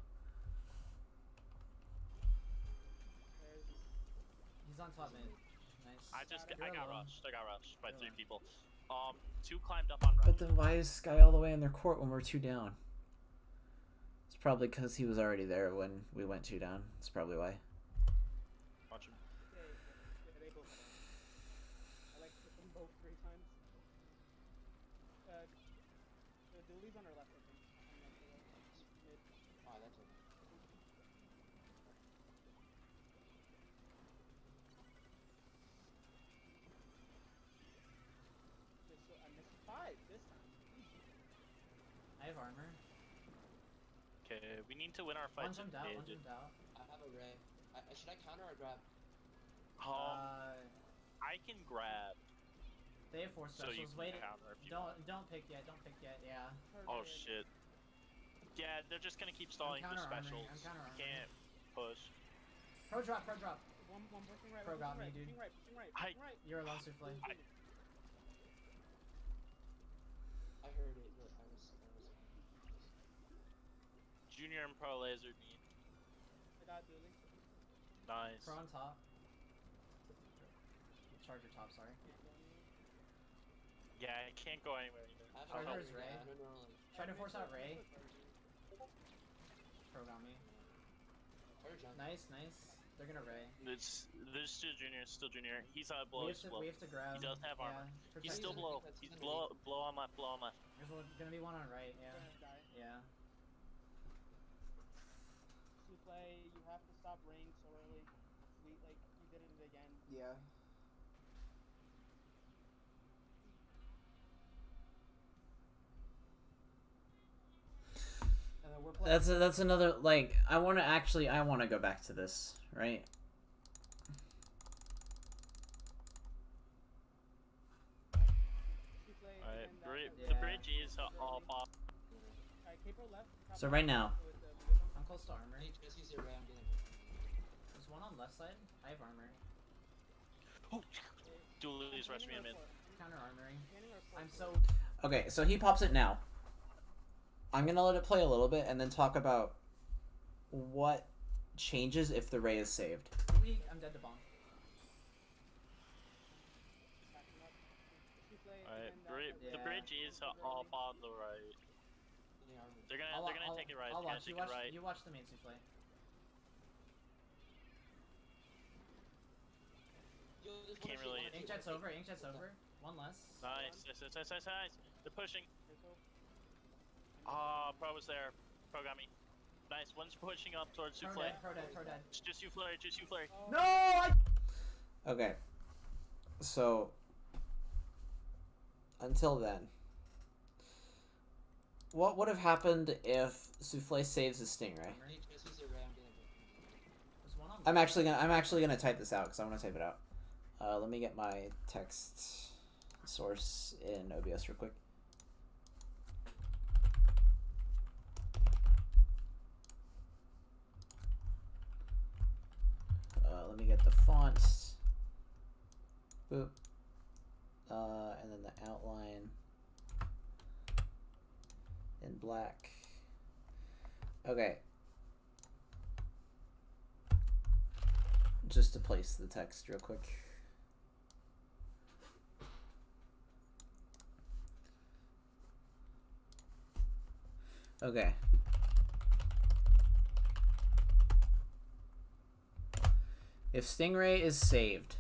He's on top mid. Nice. I You're got alone. rushed. I got rushed by You're 3 alone. people. 2 climbed up on right. But then why is Sky all the way in their court when we're 2 down? It's probably because he was already there when we went 2 down. That's probably why. Watch him. Yeah, they both won. I like hit them both 3 times. The dualies on our left, I think. On like the mid. Oh, that's okay. I missed 5 this time. I have armor. Okay, we need to win our One fights. jumped out, one jumped out. I have a ray. Should I counter or grab? I can grab. They have 4 So you specials. can Wait, counter if you want. don't pick yet. Yeah. Charger Oh ready. shit. Yeah, they're just gonna keep stalling for counter-armoring, specials. I'm counter-armoring. Can't push. Pro drop. One pushing right. Pro one got pushing me, right, dude. Pushing right. I- Pushing right. You're alone, Souffle. I heard it, but I was. Junior and Pro lasered me. I got dually. Nice. Pro on top. Charger top, sorry. Yeah, I can't go anywhere either. I have Charger's Charger's Ray. I don't know. Try to force out Ray. Program me. Charger jump. Nice, nice. They're gonna Ray. There's still junior. He's on We below. have to grab. He does have armor. Yeah, He's protect still him. below. That's He's gonna below on left. Below on left. There's gonna be one on right. Yeah. Gonna die. Yeah. Souffle, you have to stop raying so early. Like you did it again. Yeah. And then we're playing. That's another like I want to go back to this, right? Souffle, Alright, and Yeah. the bridge is all pop. Alright, capo left. Top So left, right now- with the medium. I'm close to armor. Hey, just use your Ray. I'm getting. There's one on left side. I have armor. Dualies rush me in mid. Counter armoring. Canning or force? I'm so okay. So he pops it now. I'm gonna let it play a little bit and then talk about what changes if the Ray is saved. Weak. I'm dead to bomb. Backing up. Souffle, Alright, and the Yeah. bridge is all on the right. Getting armor. They're gonna take it right. I'll They're gonna watch. take You watch. it right. You watch the main souffle. Yo, there's Can't one really- or two, Inkjet's over. Inkjet's over. One less. Nice. They're pushing. Capo. Ah, Pro was there. Pro got me. Nice. One's pushing up towards Pro Souffle. dead. Pro dead. Pro dead. Just you flurry. Oh, No. Okay. So until then, what would have happened if Souffle saves his stingray? Hey, just use your Ray. I'm getting. There's one on I'm actually gonna type this out because I want to type it out. Let me get my text source in OBS real quick. Let me get the fonts. Boop. And then the outline in black. Okay. Just to place the text real quick. Okay. If Stingray is saved.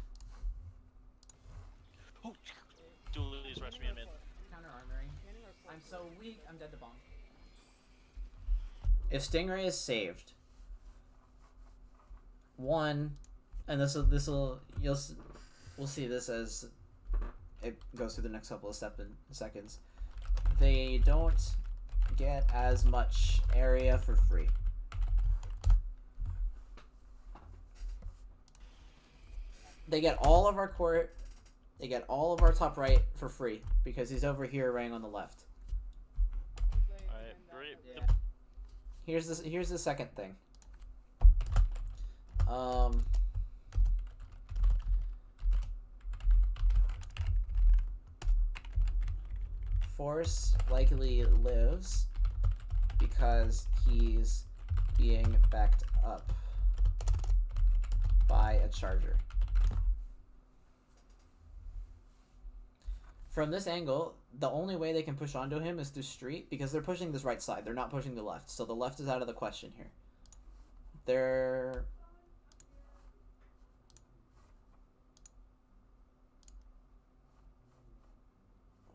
Dualies rush me in mid. Counter armoring. Canning or force? I'm so weak, I'm dead to bomb. If Stingray is saved, one, and we'll see this as it goes through the next couple of seconds. They don't get as much area for free. They get all of our court. They get all of our top right for free because he's over here raying on the left. Souffle, Alright, and great. Yeah. Here's the second thing. Force likely lives because he's being backed up by a charger. From this angle, the only way they can push onto him is through street because they're pushing this right side. They're not pushing the left. So the left is out of the question here. They're...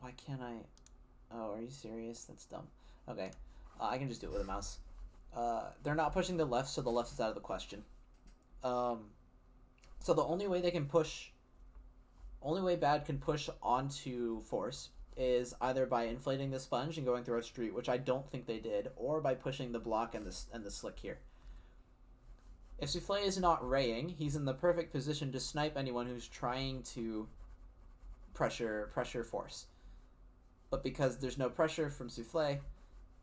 Why can't I... Oh, are you serious? That's dumb. Okay. I can just do it with a mouse. They're not pushing the left, so the left is out of the question. So the only way they can push... Only way Bad can push onto Force is either by inflating the sponge and going through a street, which I don't think they did, or by pushing the block and the slick here. If Souffle is not raying, he's in the perfect position to snipe anyone who's trying to pressure Force. But because there's no pressure from Souffle,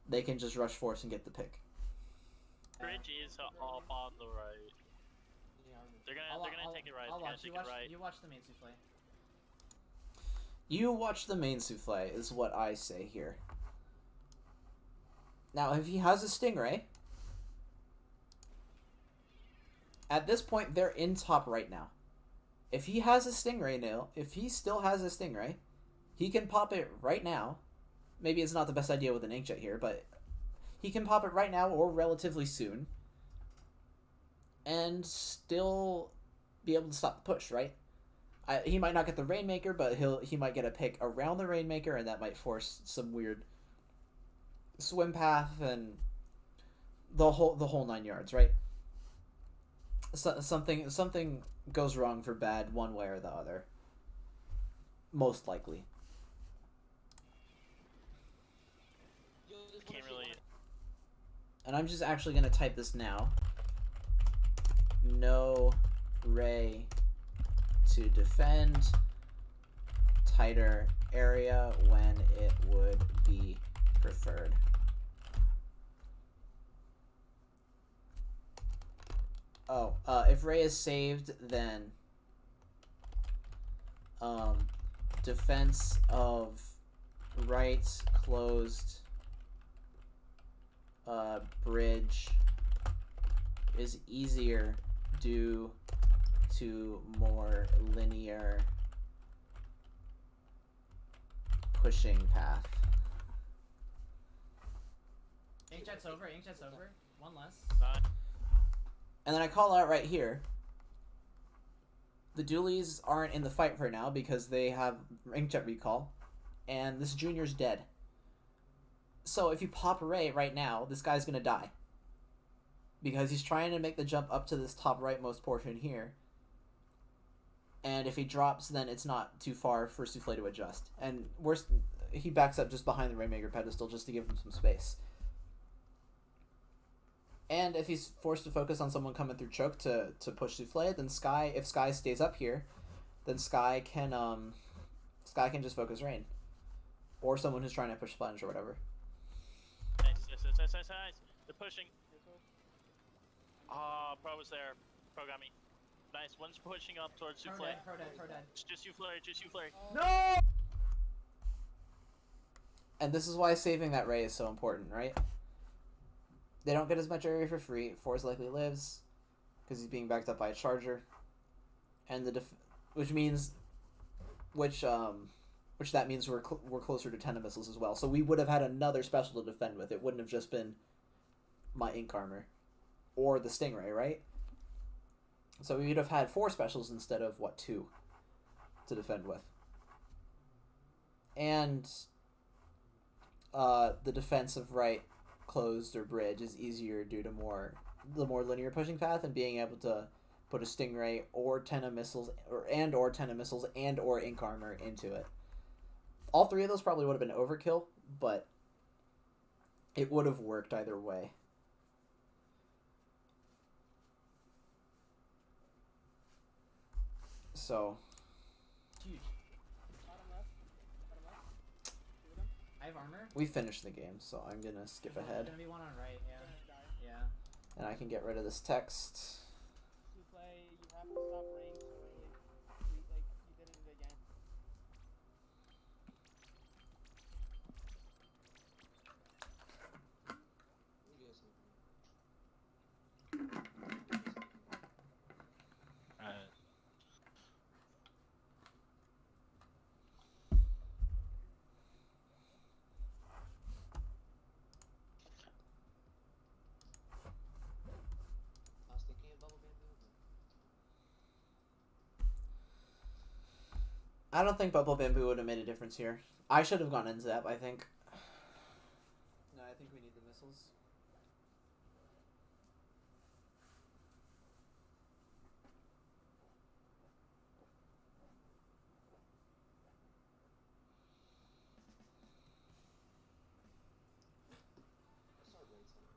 they can just rush Force and get the pick. Bridge is all on the right. Getting armor. They're gonna take it right. I'll They're gonna watch. take it right. You watch the main Souffle. You watch the main Souffle is what I say here. Now, if he has a Stingray, at this point they're in top right now. If he has a Stingray now, if he still has a Stingray, He can pop it right now. Maybe it's not the best idea with an inkjet here, but he can pop it right now or relatively soon. And still be able to stop the push, right? He might not get the Rainmaker, but he might get a pick around the Rainmaker, and that might force some weird swim path and the whole 9 yards, right? Something goes wrong for bad one way or the other. Most likely. Can't really. And I'm just actually gonna type this now. No ray to defend tighter area when it would be preferred. Oh, if Ray is saved, then defense of right closed bridge is easier due to more linear pushing path. Inkjet's over, Inkjet's over. One less. And then I call out right here. The dualies aren't in the fight for now because they have Inkjet recall, and this junior's dead. So if you pop Ray right now, this guy's gonna die. Because he's trying to make the jump up to this top rightmost portion here. And if he drops, then it's not too far for Souffle to adjust. And he backs up just behind the Rainmaker pedestal just to give him some space. And if he's forced to focus on someone coming through choke to push Souffle, then if Sky stays up here, then Sky can just focus Rain. Or someone who's trying to push Sponge or whatever. Nice. They're pushing. Pro was there. Pro got me. Nice. One's pushing up towards Souffle. Pro dead. Just you flurry. No! And this is why saving that Ray is so important, right? They don't get as much area for free. Force likely lives because he's being backed up by a charger, and which that means we're closer to 10 missiles as well. So we would have had another special to defend with. It wouldn't have just been my Ink Armor or the Stingray, right? So we would have had 4 specials instead of 2 to defend with. And the defense of right closed or bridge is easier due to the more linear pushing path and being able to put a Stingray or 10 missiles or 10 missiles and or Ink Armor into it. All 3 of those probably would have been overkill, but it would have worked either way. So Huge. Bottom left. Two of them. I have armor. we finished the game, so I'm gonna skip There's ahead, gonna be one on right, yeah. Die. Yeah. and I can get rid of this text. Souffle, you have to stop Rain so you did it again. I was thinking of Bubble Bamboo, but I don't think Bubble Bamboo would have made a difference here. I should have gone in Zap, I think. No, I think we need the missiles. I saw right side.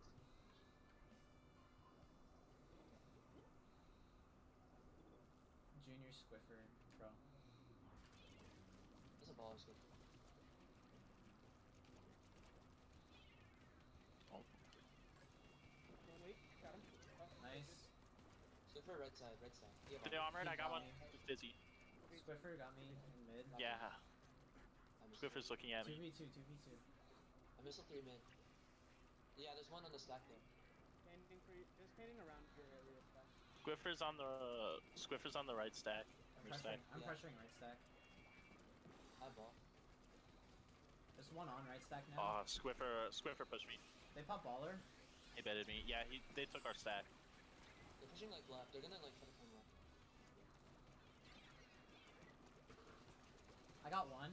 Junior Squiffer, pro. That's a ball skip. Don't wait. Got him. Oh, Nice. Skip for right side. Yeah, Did they armored? I got one. Just busy. Squiffer got me in mid. Yeah. I missed Squiffer's looking at me. 2v2. I missed a 3 mid. Yeah, there's one on the stack though. Standing for you. Just standing around your area. Back. Squiffer's on the right stack. I'm Your pressuring, stack. I'm Yeah. pressuring right stack. I ball. There's one on right stack now. Squiffer pushed me. They pop baller. He betted me. Yeah, they took our stack. They're pushing like left. They're gonna like try to come left. I got one.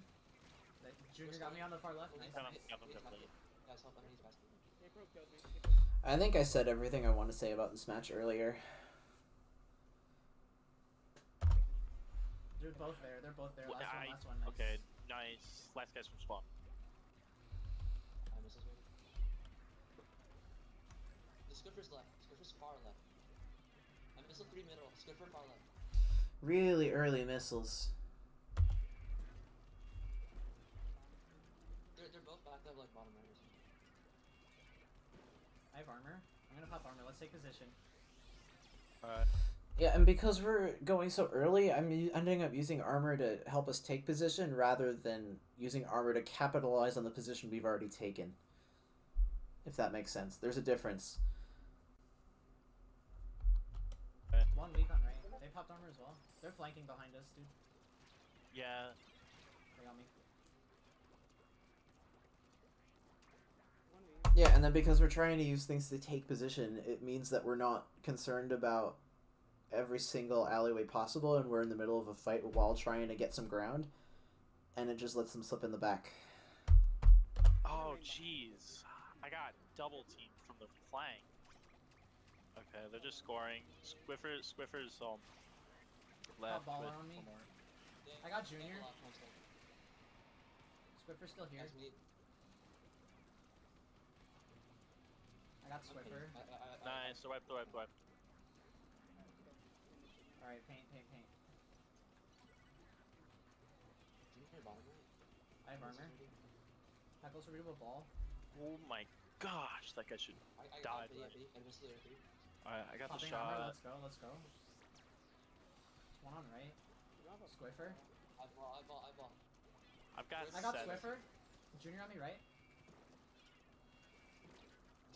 The junior got me on the far left. Nice. Got him, Nice. got him, Please got help him. it. Guys, help underneath basket. K-Pro killed me. K-Pro. I think I said everything I want to say about this match earlier. They're both there. They're both there. Well, Last one. Nice. Okay, nice. Last guy's from spawn. I miss this one. The Skipper's left. Skipper's far left. I missile 3 middle. Skipper far left. Really early missiles. They're both back there like bottom right. I have armor. I'm gonna pop armor. Let's take position. Yeah, and because we're going so early, I'm ending up using armor to help us take position rather than using armor to capitalize on the position we've already taken. If that makes sense. There's a difference. One weak on right. They popped armor as well. They're flanking behind us, dude. Yeah. They got me. One wing. Yeah, and then because we're trying to use things to take position, it means that we're not concerned about every single alleyway possible, and we're in the middle of a fight while trying to get some ground, and it just lets them slip in the back. Oh, jeez. I got double teamed from the flank. Okay, they're just scoring. Squiffer's left baller with on me. one more. I got Junior. Squiffer's still here. Guys, we need. I got Swiffer. Nice, the wipe. Alright, paint. Junior bottom right. I have armor. Heckle's readable ball. Oh my gosh, that guy should. I Died, got right? I missed the other 3. Alright, I got the Popping armor. shot. Let's go. There's one on right. You don't have a Squiffer. I ball. I've got I got 7. Swiffer. Junior on me right.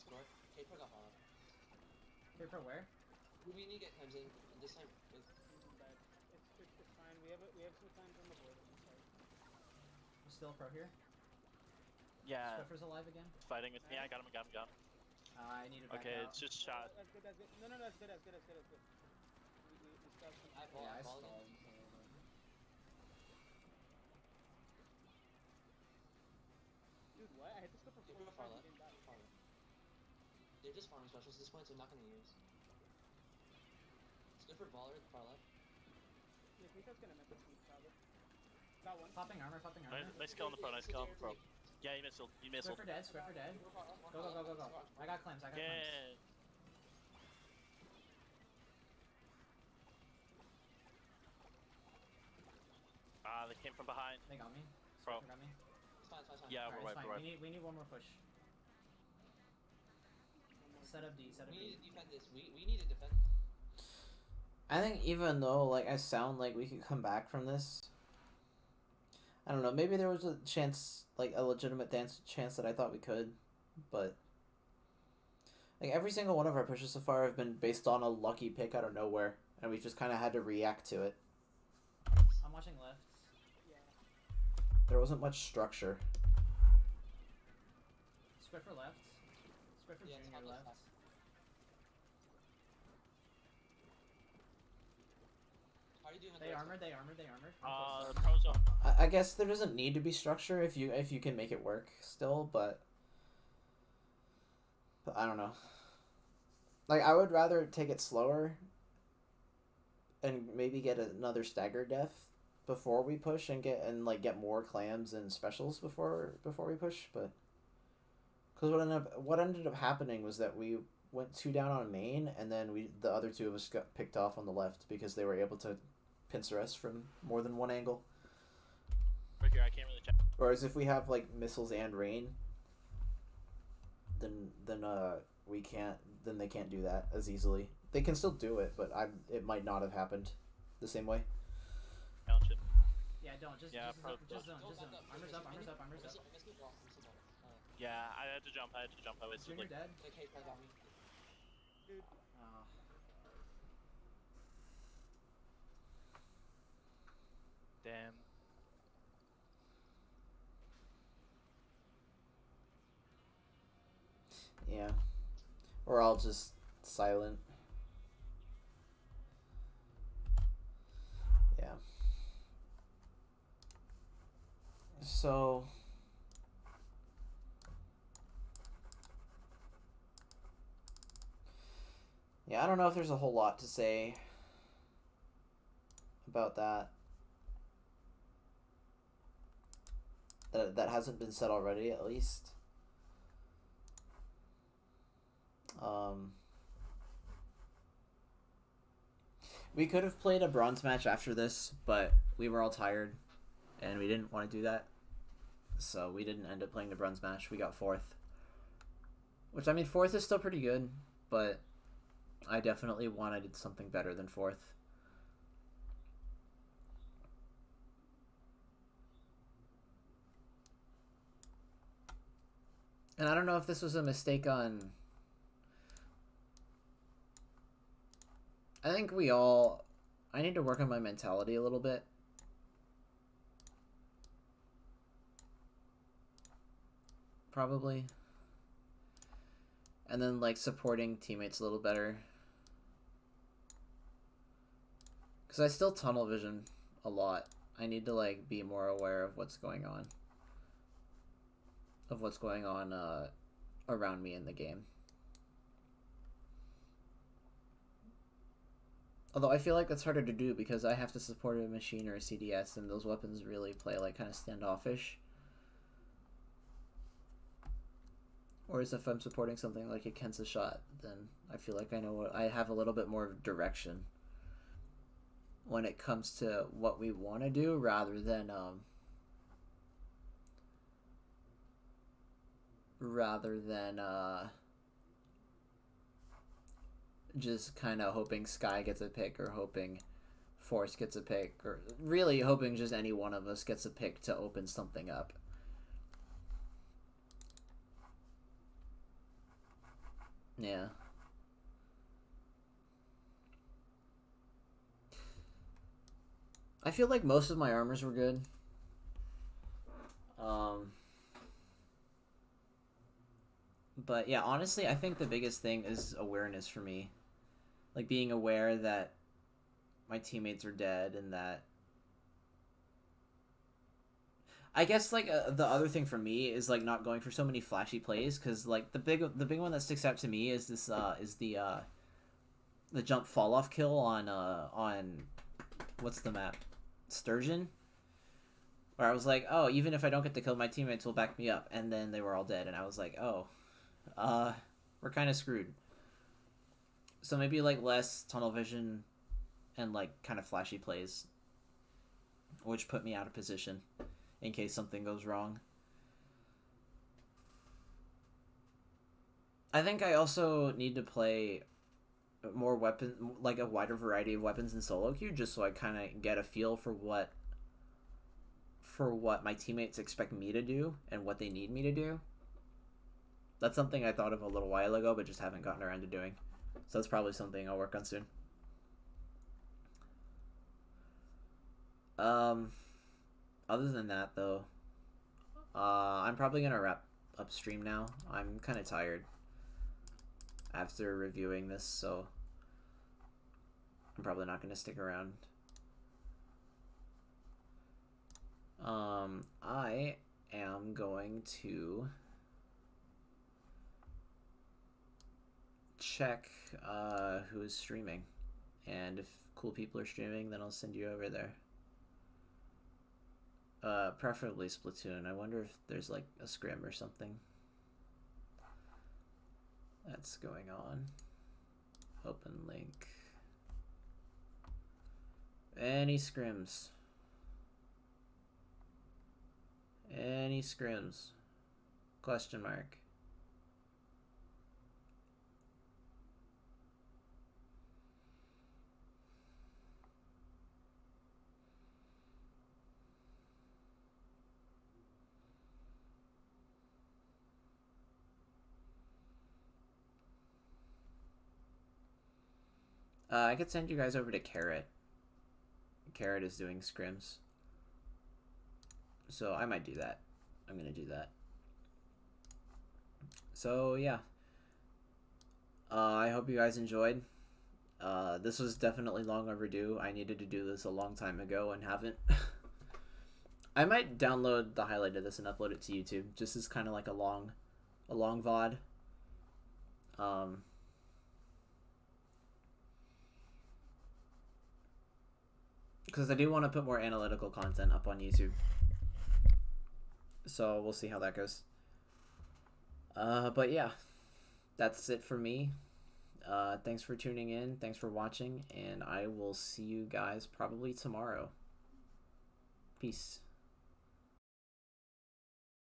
Score. K-Pro got ball. Paper where? We need to get times in. This time. but it's fine. We have some times on the board. It's fine. I'm still pro here. Yeah, Swiffer's alive again. fighting with me. I got him. I need to back Okay, out. it's just shot. That's good. No, that's good. We still have some. I ball. Yeah, I I ball stalled. again. Dude, what? I hit this clip for K-Pro 4 far times. left. He didn't die. Far left. They're just farming specials at this point, so I'm not gonna use. Skipper baller far left. Yeah, K-Pro's gonna miss this week, probably. Got one. Popping armor. Nice kill on the pro. Yeah, he missed. Swiffer dead. Go. I got claims. Yeah. They came from behind. They got me. Pro. Swiffer got me. It's fine. Yeah, Alright, we're it's right. fine. We need one more push. Set up D. We need to defend this. We need to defend. I think even though, like, I sound like we could come back from this, I don't know, maybe there was a chance, like, a legitimate chance that I thought we could, but, like, every single one of our pushes so far have been based on a lucky pick out of nowhere, and we've just kind of had to react to it. I'm watching left. Yeah. There wasn't much structure. Swiffer left. Swiffer Yeah, it's Junior hot left. left. How are you doing? They armored. The pro zone. I guess there doesn't need to be structure if you can make it work still, but I don't know. Like, I would rather take it slower and maybe get another stagger death before we push and get more clams and specials before we push, but because what ended up happening was that we went 2 down on main, and then the other 2 of us got picked off on the left because they were able to pincer us from more than one angle. Right here, I can't really check. Whereas if we have like missiles and rain, then we can't. Then they can't do that as easily. They can still do it, but it might not have happened the same way. Challenge it. Yeah, don't. Just Yeah, zone. pro- Just zone. Armor's up. Missed the ball. Yeah, I had to jump. I wasted Junior like. dead. Okay, got me. Dude, Oh. Damn. Or I'll just silent. Yeah. So yeah, I don't know if there's a whole lot to say about that. That hasn't been said already, at least. We could have played a bronze match after this, but we were all tired, and we didn't want to do that. So we didn't end up playing the bronze match. We got 4th. Which, I mean, 4th is still pretty good, but I definitely wanted something better than 4th. And I don't know if this was a mistake on... I think we all... I need to work on my mentality a little bit. Probably. And then, like, supporting teammates a little better. Because I still tunnel vision a lot. I need to, like, be more aware of what's going on. Of what's going on around me in the game. Although I feel like that's harder to do because I have to support a machine or a CDS, and those weapons really play, like, kind of standoffish. Whereas if I'm supporting something like a Kensa shot, then I feel like I know what I have a little bit more direction when it comes to what we want to do, rather than just kind of hoping Sky gets a pick, or hoping Force gets a pick, or really hoping just any one of us gets a pick to open something up. Yeah. I feel like most of my armors were good. But yeah, honestly, I think the biggest thing is awareness for me. Like, being aware that my teammates are dead, and that... I guess, like, the other thing for me is, like, not going for so many flashy plays, because, like, the big one that sticks out to me is this, the jump fall-off kill on, what's the map? Sturgeon? Where I was like, oh, even if I don't get the kill, my teammates will back me up, and then they were all dead, and I was like, oh, we're kind of screwed. So maybe, like, less tunnel vision and, like, kind of flashy plays, which put me out of position in case something goes wrong. I think I also need to play more weapon, like a wider variety of weapons in solo queue, just so I kind of get a feel for what my teammates expect me to do and what they need me to do. That's something I thought of a little while ago, but just haven't gotten around to doing. So that's probably something I'll work on soon. Other than that, though, I'm probably gonna wrap up stream now. I'm kind of tired after reviewing this, so I'm probably not gonna stick around. I am going to check who's streaming, and if cool people are streaming, then I'll send you over there. Preferably Splatoon. I wonder if there's like a scrim or something that's going on. Open link. Any scrims? Any scrims? Question mark. I could send you guys over to Carrot. Carrot is doing scrims. So I might do that. I'm gonna do that. So yeah. I hope you guys enjoyed. This was definitely long overdue. I needed to do this a long time ago and haven't. I might download the highlight of this and upload it to YouTube, just as kind of like a long VOD. Because I do want to put more analytical content up on YouTube. So we'll see how that goes. But yeah, that's it for me. Thanks for tuning in. Thanks for watching. And I will see you guys probably tomorrow. Peace.